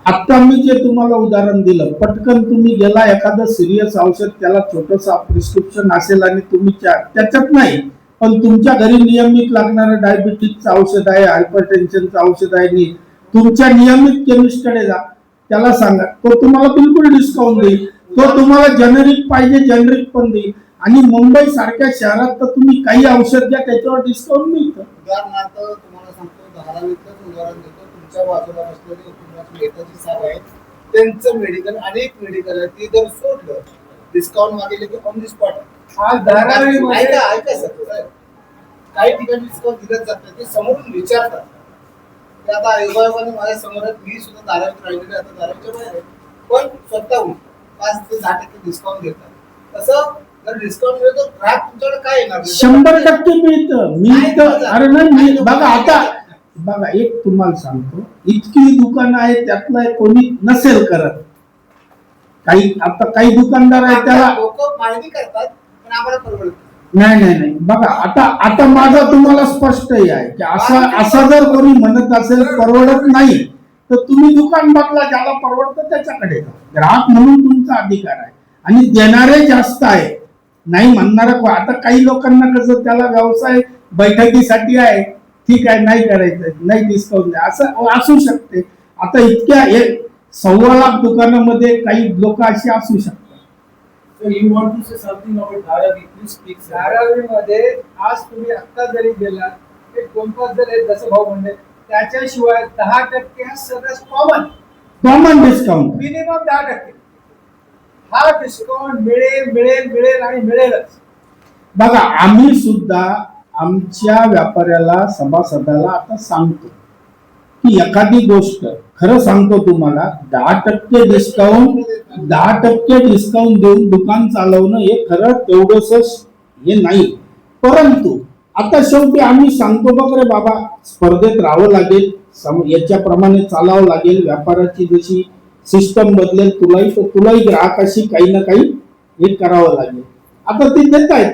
आता मी जे तुम्हाला उदाहरण दिलं, पटकन तुम्ही गेला एखादं सिरियस औषध, त्याला छोटस प्रिस्क्रिप्शन असेल आणि तुम्ही त्याच्यात नाही, पण तुमच्या घरी नियमित लागणारं डायबिटीजचं औषध आहे, हायपरटेन्शनचं औषध आहे, तुमच्या नियमित केमिस्टकडे जा, त्याला सांगा, तो तुम्हाला बिलकुल डिस्काउंट देईल. तो तुम्हाला जेनेरिक पाहिजे जेनेरिक पण देईल. आणि मुंबई सारख्या शहरात तर तुम्ही काही औषध घ्या त्याच्यावर डिस्काउंट मिळतं. उदाहरणार्थ तुम्हाला सांगतो, धारावीतलंच उदाहरण देतो. तुमच्या बाजूला बसलेले तुम्हाला नेताजी साहेब आहेत, त्यांचं मेडिकल, अनेक मेडिकल आहे, ती जर सोडलं डिस्काउंट मागितले की ऑन दी स्पॉट. आज धारावीमध्ये ऐका सर, काही ठिकाणी डिस्काउंट दिलंच जात नाही, ते समोरून विचारतात. ते आता योगायोगाने माझ्या समोर आहेत, मी सुद्धा धारावीत राहिलेले, आता धारावीच्या बाहेर आहे, पण स्वतःहून 5 ते 10% डिस्काउंट देतात. तसं जर डिस्काउंट मिळतो ग्राहक तुमच्याकडे काय येणार? 100% मिळतं. मी तर अरे नाही बघा, आता बघा एक तुम्हाला सांगतो, इतकी दुकानं आहेत त्यातलं कोणी नसेल करत. काही दुकानदार आहेत त्याला लोक माहिती करतात पण आम्हाला परवडत नाही बघा, आता माझा तुम्हाला स्पष्ट आहे की असं जर कोणी म्हणत असेल परवडत नाही तर तुम्ही दुकान बदला, ज्याला परवडतं त्याच्याकडे जा. ग्राहक म्हणून तुमचा अधिकार आहे आणि देणारे जास्त आहे, नाही म्हणणार. आता काही लोकांना कसं त्याला व्यवसाय बैठकीसाठी आहे, ठीक आहे, नाही करायचं, नाही डिस्काउंट द्या, असं असू शकते. आता इतक्या 1.25 लाख दुकानामध्ये काही लोक अशी असू शकतात. So you want to say something about Dharavi? Please speak. sir. धारावीमध्ये आज तुम्ही आत्ता जरी गेला एक 2-5 जर आहेत जसं भाऊ म्हणले, त्याच्याशिवाय 10% हा सगळ्यात कॉमन डिस्काउंट मिनिमम 10%. हा डिस्काउंट मिळेल आणि मिळेलच. बघा, आम्ही सुद्धा आमच्या व्यापाऱ्याला, सभासदाला आता सांगतो की एखादी गोष्ट, खरं सांगतो तुम्हाला, 10% डिस्काउंट देऊन दुकान चालवणं हे खरं तेवढंच हे नाही. परंतु आता शेवटी आम्ही सांगतो बघ रे बाबा, स्पर्धेत राहावं लागेल, याच्याप्रमाणे चालावं लागेल, व्यापाराची जशी सिस्टम बदलेल तुलाही ग्राहकाशी काही ना काही हे करावं लागेल. आता ते देत आहेत,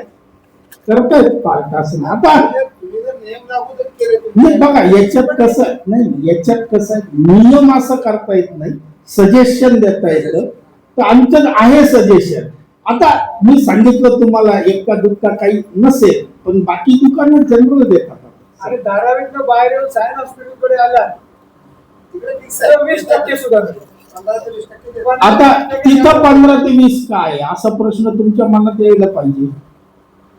करतायत पार्ट असं. आता तुम्ही जर नियम लागू जर केले नाही बघा, याच्यात कसं नियम असं करता येत नाही, सजेशन देता येतं. तर आमचं आहे सजेशन. आता मी सांगितलं तुम्हाला एका दुकान काही नसेल, पण बाकी दुकानं जनरल देतात. आणि धारावीतनं बाहेर येऊन सायन हॉस्पिटलकडे आला तिकडे फिक्स तर 20% सुद्धा मिळेल. 15 ते 20% देतात. आता तिथं 15 ते 20 काय असा प्रश्न तुमच्या मनात यायला पाहिजे.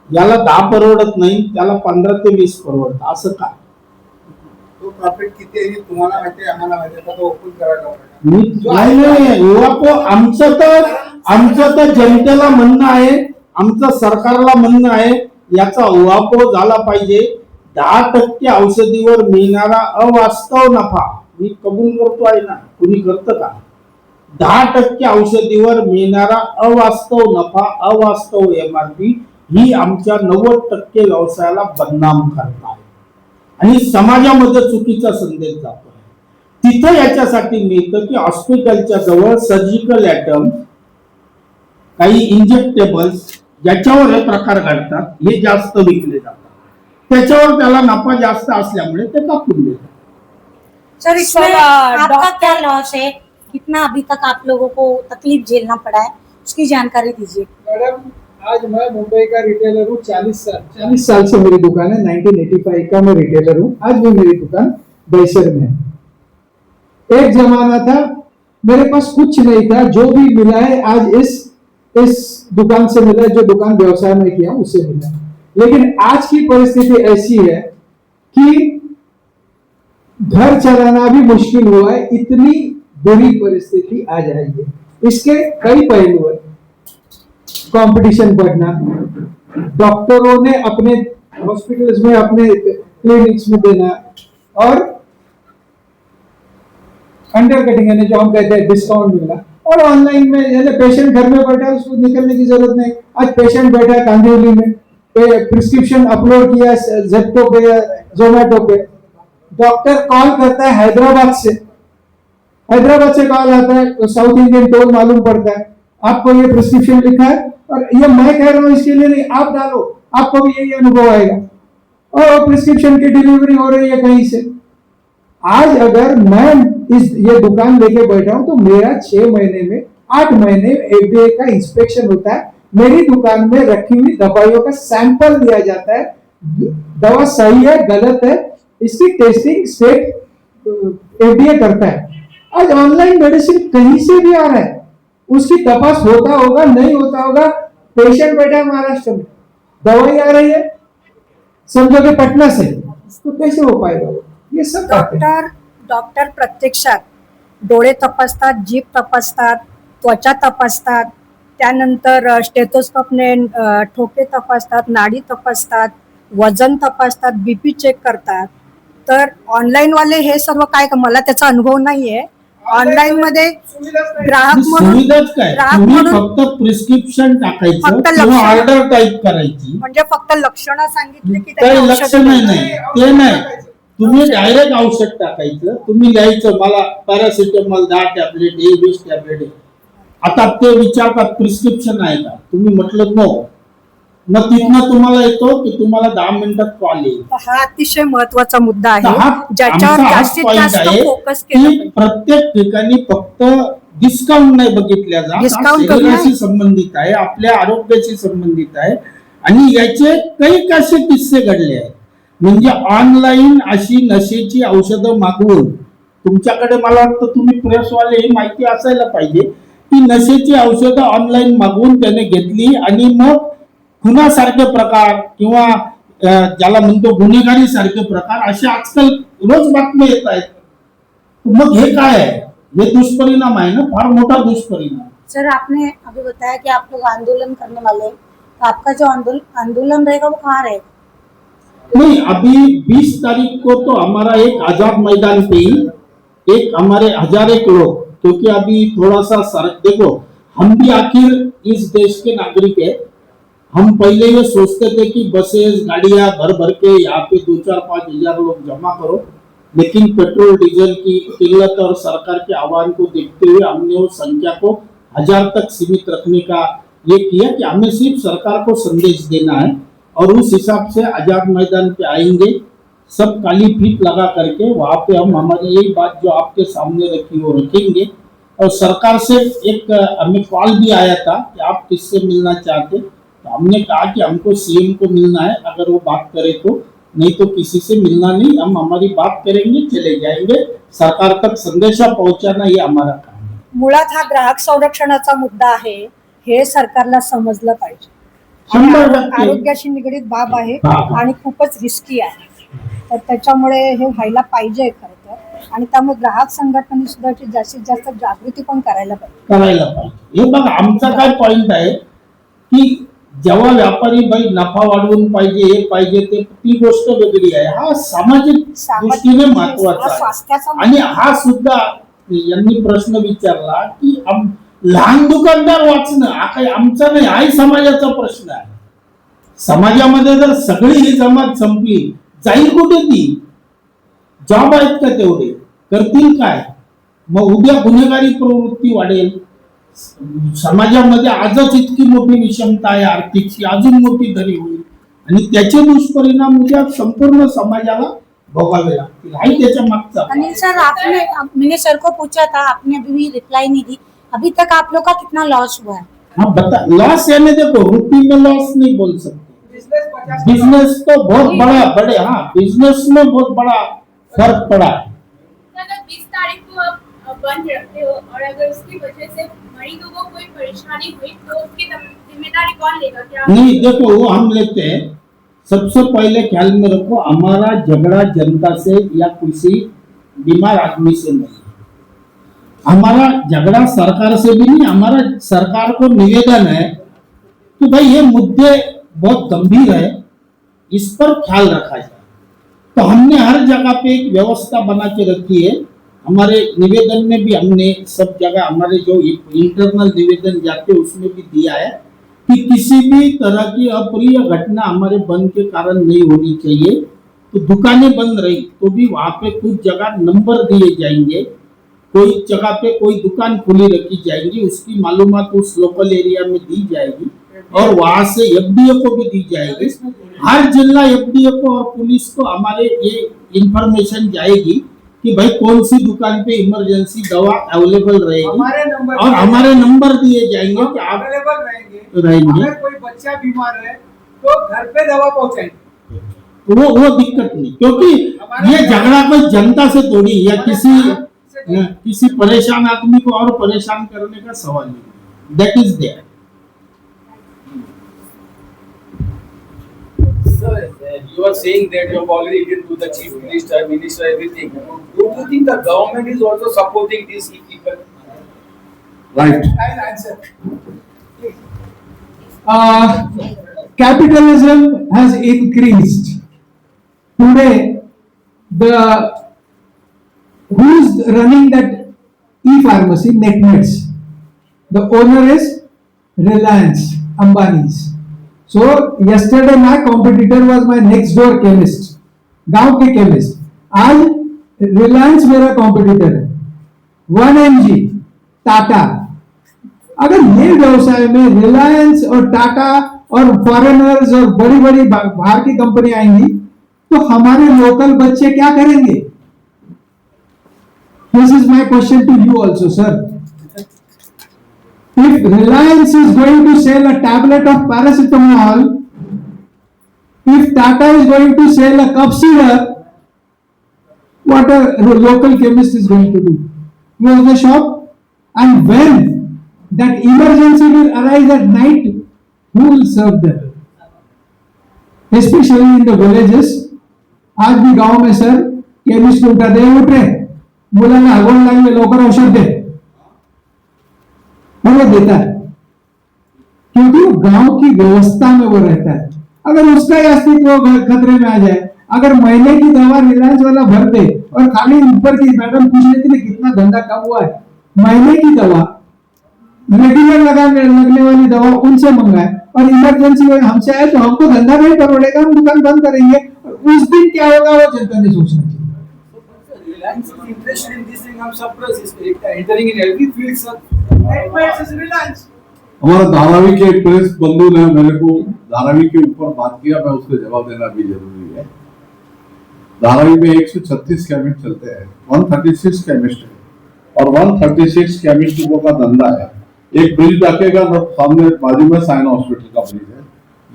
याला 10 परवडत नाही, त्याला 15 ते 20 परवडत, असं का? तो प्रॉफिट किती आहे हे तुम्हाला माहिती आहे, आम्हाला माहिती आहे, तो ओपन करायला पाहिजे. आमचं तर जनतेला म्हणणं आहे, आमचं सरकारला म्हणणं आहे, याचा उहापोह झाला पाहिजे. 10% औषधीवर मिळणारा अवास्तव नफा, मी कबूल करतो आहे ना, कुणी करतं का? 10% औषधीवर मिळणारा अवास्तव नफा, अवास्तव MRP ही आमच्या 90% व्यवसायाला बदनाम करत आहे आणि समाजामध्ये चुकीचा संदेश जातो. तिथं याच्यासाठी मिळतं की हॉस्पिटलच्या जवळ सर्जिकल आयटम, काही इंजेक्टेबल्स ज्याच्यावर हे प्रकार घडतात हे जास्त विकले जातात, त्याच्यावर त्याला नफा जास्त असल्यामुळे ते कापून देतात. सर इसमें आपका क्या लॉस है, कितना अभी तक आप लोगों को तकलीफ झेलना पड़ा है, उसकी जानकारी दीजिए. मैडम, आज मैं मुंबई का रिटेलर हूँ. 40 साल से मेरी दुकान है. 1985 का मैं रिटेलर हूँ. आज भी मेरी दुकान बैसर में है. एक जमाना था मेरे पास कुछ नहीं था, जो भी मिला है आज इस दुकान से मिला है, जो दुकान व्यवसाय में किया उससे मिला. लेकिन आज की परिस्थिति ऐसी है कि घर चलाना भी मुश्किल हुआ है. इतनी बुरी परिस्थिति आ जाई है. इसके कई पहलू है. कंपटीशन बढ़ना, डॉक्टरों ने अपने हॉस्पिटल्स में, अपने क्लिनिक्स में देना, और अंडरकटिंग यानी जो हम कहते हैं डिस्काउंट मिलना, और ऑनलाइन में जैसे पेशेंट घर में बैठा है उसको निकलने की जरूरत नहीं. आज पेशेंट बैठा है कांदिवली में, प्रिस्क्रिप्शन अपलोड किया जेप्टो पे या जोमेटो पे, डॉक्टर कॉल करता है हैदराबाद से कॉल आता है, साउथ इंडियन टोल मालूम पड़ता है, आपको ये प्रिस्क्रिप्शन लिखा है, और ये मैं कह रहा हूँ इसके लिए नहीं, आप डालो, आपको भी यही अनुभव आएगा, और प्रिस्क्रिप्शन की डिलीवरी हो रही है कहीं से. आज अगर मैं ये दुकान लेके बैठा हूं तो मेरा 6 महीने में 8 महीने FDA का इंस्पेक्शन होता है. मेरी दुकान में रखी हुई दवाइयों का सैंपल लिया जाता है, दवा सही है गलत है इसकी टेस्टिंग स्टेट FDA करता है. आज ऑनलाइन मेडिसिन कहीं से भी आ रहा है, उसकी तपास होता होगा नहीं होता होगा, पेशेंट बैठा है महाराष्ट्र में, दवाई आ रही है, समझो कि पटना से, तो कैसे हो पाएगा वो? ये सब बातें हैं। डॉक्टर प्रत्यक्षात डोळे तपासतात, जीभ तपासतात, त्वचा तपासतात, त्यानंतर स्टेथोस्कोपने ठोके तपासतात, नाडी तपासतात, वजन तपासतात, बीपी चेक करतात. तर ऑनलाईन वाले हे सर्व काय, मला त्याचा अनुभव नाहीये. ऑनलाईन मध्ये ग्राहक म्हणून सुविधाच काय, ग्राहक तुम्ही म्हणून फक्त प्रिस्क्रिप्शन टाकायचं फक्त किंवा लक्षणं. ऑर्डर टाईप करायची. म्हणजे फक्त लक्षणं सांगितली की काही त्याची लक्ष औषधं नाही, मिळतात. ते नाही. तुम्ही डायरेक्ट औषध टाकायचं, तुम्ही लिहायचं मला पॅरासिटामॉल 10 टॅबलेट आहे, 20 टॅबलेट आहे. आता ते विचारतात प्रिस्क्रिप्शन आहे का, तुम्ही म्हटलं नो, मग तिथनं तुम्हाला येतो की तुम्हाला 10 मिनिटात कॉल येईल. हा अतिशय महत्वाचा मुद्दा तर आहे हा ज्याच्यावर आमचा हाच जास्तीत point जास्त आहे फोकस केलं की पाहिजे. प्रत्येक ठिकाणी फक्त डिस्काउंट नाही बघितल्या जात, हा Discount कमी शरीराशी नाही. संबंधित आहे, आपल्या आरोग्याशी संबंधित आहे. आणि याचे काही असे किस्से घडले आहेत. म्हणजे ऑनलाईन अशी नशेची औषधं मागवून, तुमच्याकडे मला वाटतं तुम्ही प्रेसवाले ही माहिती असायला पाहिजे की नशेची औषधं ऑनलाईन मागवून त्याने घेतली आणि मग खुनासारखे प्रकार किंवा ज्याला म्हणतो गुन्हेगारी सारखे प्रकार असे आजकाल रोज बातम्या येत आहेत. मग हे काय आहे? हे दुष्परिणाम आहे ना, फार मोठा दुष्परिणाम. सर आपने अभी बताया कि आप लोग आंदोलन करने वाले हैं, तो आपका जो आंदोलन रहेगा वो कहाँ रहेगा? नहीं, अभी 20 तारीख को तो हमारा एक आजाद मैदान पे ही एक हमारे 1000 लोग, क्योंकि अभी थोड़ा सा देखो, हम भी आखिर इस देश के नागरिक है. हम पहले ये सोचते थे कि बसेस गाड़ियां भर भर के यहाँ पे 2-4-5 हजार लोग जमा करो, लेकिन पेट्रोल डीजल की किल्लत और सरकार के आह्वान को देखते हुए हमने उस संख्या को 1000 तक सीमित रखने का ये किया कि हमें सिर्फ सरकार को संदेश देना है. और उस हिसाब से आजाद मैदान पे आएंगे, सब काली फीट लगा करके वहां पे हम हमारी यही बात जो आपके सामने रखी वो रखेंगे. और सरकार से एक हमें कॉल भी आया था कि आप किससे मिलना चाहते, तो हमने कहा कि हमको सीएम को मिलना है, अगर वो बात करे तो, नहीं तो किसी से मिलना नहीं, हम हमारी बात करेंगे, चले जाएंगे. सरकार तक संदेशा पहुंचाना ये हमारा काम है. मुळात हा ग्राहक संरक्षणाचा मुद्दा आहे, हे सरकारला समजलं पाहिजे. 100% आरोग्याशी निगडीत बाब आहे हा. आणि खूपच रिस्की आहे. तर त्याच्यामुळे हे व्हायला पाहिजे खरं तर. आणि त्यामुळे ग्राहक संघटनेने सुद्धा याची जास्तीत जास्त जागृती पण करायला पाहिजे. करायला पाहिजे. हे बघा, आमचा काय पॉइंट आहे की जेव्हा व्यापारी बाई नफा वाढवून पाहिजे, हे पाहिजे, ते ती गोष्ट वेगळी आहे. हा सामाजिक दृष्टीने महत्वाचा आहे. स्वास्थ्याचा आणि हा सुद्धा यांनी प्रश्न विचारला की लहान दुकानदार वाचणं हा काही आमचा नाही, हाही समाजाचा प्रश्न आहे. समाजामध्ये जर सगळी ही जमात संपली, जाईल कुठे ती? जॉब आहेत का तेवढे? करतील काय? मग उद्या गुन्हेगारी प्रवृत्ती वाढेल. समाजामध्ये आजच इतकी मोठी विषमता आहे आर्थिकची, अजून मोठी धरी होईल आणि त्याचे दुष्परिणाम उद्या संपूर्ण समाजाला भोगावे लागतील. हाही त्याच्या मागचा. अनिल सर, मैंने सर को पूछा था, आपने अभी भी रिप्लाई नहीं दी. अभी तक आप लोग का कितना लॉस हुआ है? हाँ बता, लॉस यानी देखो रुपये में लॉस नहीं बोल सकते. बिजनेस तो बहुत बड़े हाँ, बिजनेस में बहुत बड़ा फर्क पड़ा है. अगर 20 तारीख को आप बंद रखते हो और अगर उसकी वजह से मरीजों को कोई परेशानी हुई तो उसकी जिम्मेदारी कौन लेगा? क्या नहीं, देखो वो हम लेते हैं. सबसे पहले ख्याल में रखो, हमारा झगड़ा जनता से या किसी बीमार आदमी से नहीं, हमारा झगड़ा सरकार से भी नहीं. हमारा सरकार को निवेदन है कि भाई ये मुद्दे बहुत गंभीर है, इस पर ख्याल रखा जाए. तो हमने हर जगह पे एक व्यवस्था बना के रखी है. हमारे निवेदन में भी हमने सब जगह हमारे जो इंटरनल निवेदन जाते उसमें भी दिया है कि किसी भी तरह की अप्रिय घटना हमारे बंद के कारण नहीं होनी चाहिए. तो दुकानें बंद रही तो भी वहां पे कुछ जगह नंबर दिए जाएंगे, कोई जगह पे कोई दुकान खुली रखी जाएगी, उसकी मालूमात उस लोकल एरिया में दी जाएगी और वहां से एफडीए को भी दी जाएगी. हर जिला एफडीए को और पुलिस को हमारे ये इंफॉर्मेशन जाएगी कि भाई कौन सी दुकान पे इमरजेंसी दवा अवेलेबल रहेगी और हमारे नंबर दिए जाएंगे कि आप अवेलेबल रहेंगे. अगर कोई बच्चा बीमार है तो घर पे दवा पहुंचाएंगे. वो दिक्कत नहीं, क्योंकि ये झगड़ा कोई जनता से थोड़ी या किसी परेशान आदमी को और परेशान करने का सवाल नहीं. That is there. Sir, you are saying that you have already written to the chief minister, everything. Don't you think the government is also supporting these people? Right. I'll answer. Capitalism has increased. Today, who's running that e-pharmacy, NetMeds? The owner is Reliance, Ambani's. So yesterday my competitor was my next door chemist, गांव के chemist. आज Reliance मेरा competitor है. 1mg, Tata. अगर ये व्यवसाय में रिलायंस और टाटा और फॉरेनर्स और बड़ी बड़ी बाहर की कंपनी आएंगी तो हमारे लोकल बच्चे क्या करेंगे? This is my question to you also sir. If Reliance is going to sell a tablet of paracetamol, if Tata is going to sell a cup syrup, what a local chemist is going to do? Close the shop. And when that emergency will arise at night, who will serve them? Especially in the villages. आज भी गांव में sir chemist उठा दे उठ रहे मुलांना आगोन लागले लवकर औषध दे वो देता है क्योंकि वो गांव की व्यवस्था में वो रहता है. अगर उसका ही अस्तित्व खतरे में आ जाए, अगर महीने की दवा रिलायंस वाला भर दे और खाली ऊपर की मैडम पूछ लेती है कितना धंधा कम हुआ है, महीने की दवा रेगुलर लगने वाली दवा उनसे मंगाए और इमरजेंसी में हमसे आए तो हमको धंधा नहीं पकड़ेगा, हम दुकान बंद करेंगे. उस दिन क्या होगा वो जनता ने सोचना चाहिए. Reliance is interested in this thing. I'm surprised it's entering in every field, sir. NetMeds is Reliance. हमारा धारावी के एक प्रेस बंधु ने मेरे को धारावी के ऊपर बात किया, मैं उसको जवाब देना भी जरूरी है. धारावी में 136 केमिस्ट चलते हैं, 136 केमिस्ट है और 136 केमिस्टों का धंधा है. एक ब्रिज रखेगा तो सामने बाजू में साइन हॉस्पिटल का ब्रिज है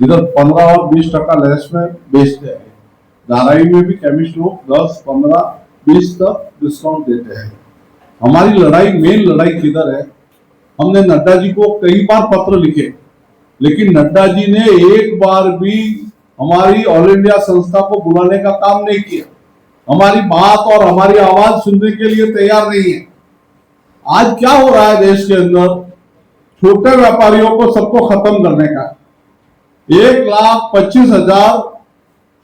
जिधर 15 और 20% लेस में बेचते हैं. धारावी में भी केमिस्ट लोग 10, 15, 20 तक डिस्काउंट देते हैं. हमारी लड़ाई, मेन लड़ाई किधर है? हमने नड्डा जी को कई बार पत्र लिखे, लेकिन नड्डा जी ने एक बार भी हमारी ऑल इंडिया संस्था को बुलाने का काम नहीं किया. हमारी बात और हमारी आवाज सुनने के लिए तैयार नहीं है. आज क्या हो रहा है देश के अंदर? छोटे व्यापारियों को सबको खत्म करने का 1,25,000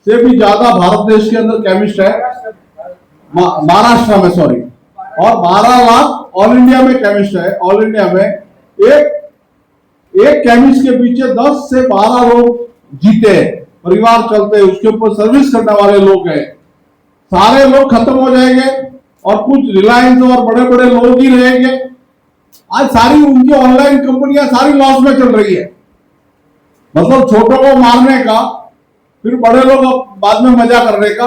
से भी ज्यादा भारत देश के अंदर केमिस्ट है, महाराष्ट्र में सॉरी, और 12 लाख ऑल इंडिया में केमिस्ट है. ऑल इंडिया में एक केमिस्ट के पीछे 10 से 12 लोग जीते हैं, परिवार चलते हैं, उसके ऊपर सर्विस करने वाले लोग हैं. सारे लोग खत्म हो जाएंगे और कुछ रिलायंस और बड़े बड़े लोग ही रहेंगे. आज सारी उनकी ऑनलाइन कंपनियां सारी लॉस में चल रही है. मतलब छोटों को मारने का, फिर बड़े लोग बाद में मजा करने का.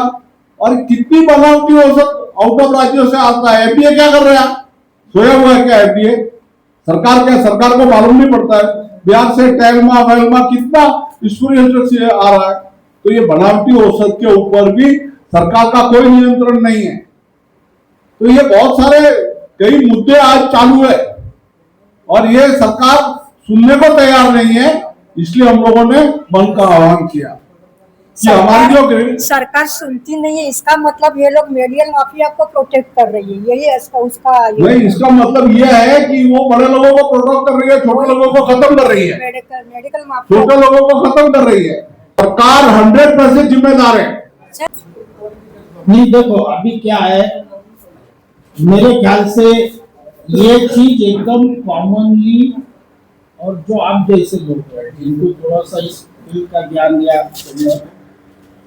और कितनी बनावटी औसत आउट ऑफ राज्यों से आता है. एफडीए क्या कर रहा है? सोया हुआ है क्या एफडीए? सरकार को मालूम नहीं पड़ता है. बिहार से टेलमा वेलमा कितना से आ रहा है. तो ये बनावटी औसत के ऊपर भी सरकार का कोई नियंत्रण नहीं है. तो ये बहुत सारे कई मुद्दे आज चालू है और ये सरकार सुनने को तैयार नहीं है. इसलिए हम लोगों ने बंद का आह्वान किया. सरकार सुनती नहीं है, इसका मतलब ये लोग मेडिकल माफिया को प्रोटेक्ट कर रही है. यही उसका नहीं, इसका मतलब ये है कि वो बड़े लोगों को प्रोटेक्ट कर रही है, छोटे लोगों को खत्म कर रही है. मेडिकल माफिया छोटे लोगों को खत्म कर रही है. सरकार 100% जिम्मेदार है. नहीं, देखो अभी क्या है, मेरे ख्याल से ये चीज एकदम कॉमनली, और जो आप जैसे लोग हैं जिनको थोड़ा सा इस फील्ड का ज्ञान दिया,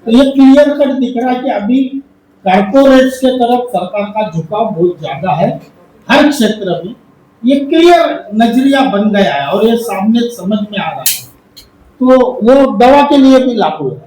तो ये क्लियर कट दिख रहा है कि अभी कारपोरेट्स के तरफ सरकार का झुकाव बहुत ज्यादा है हर क्षेत्र में. ये क्लियर नजरिया बन गया है और ये सामने समझ में आ रहा है. तो वो दवा के लिए भी लागू है.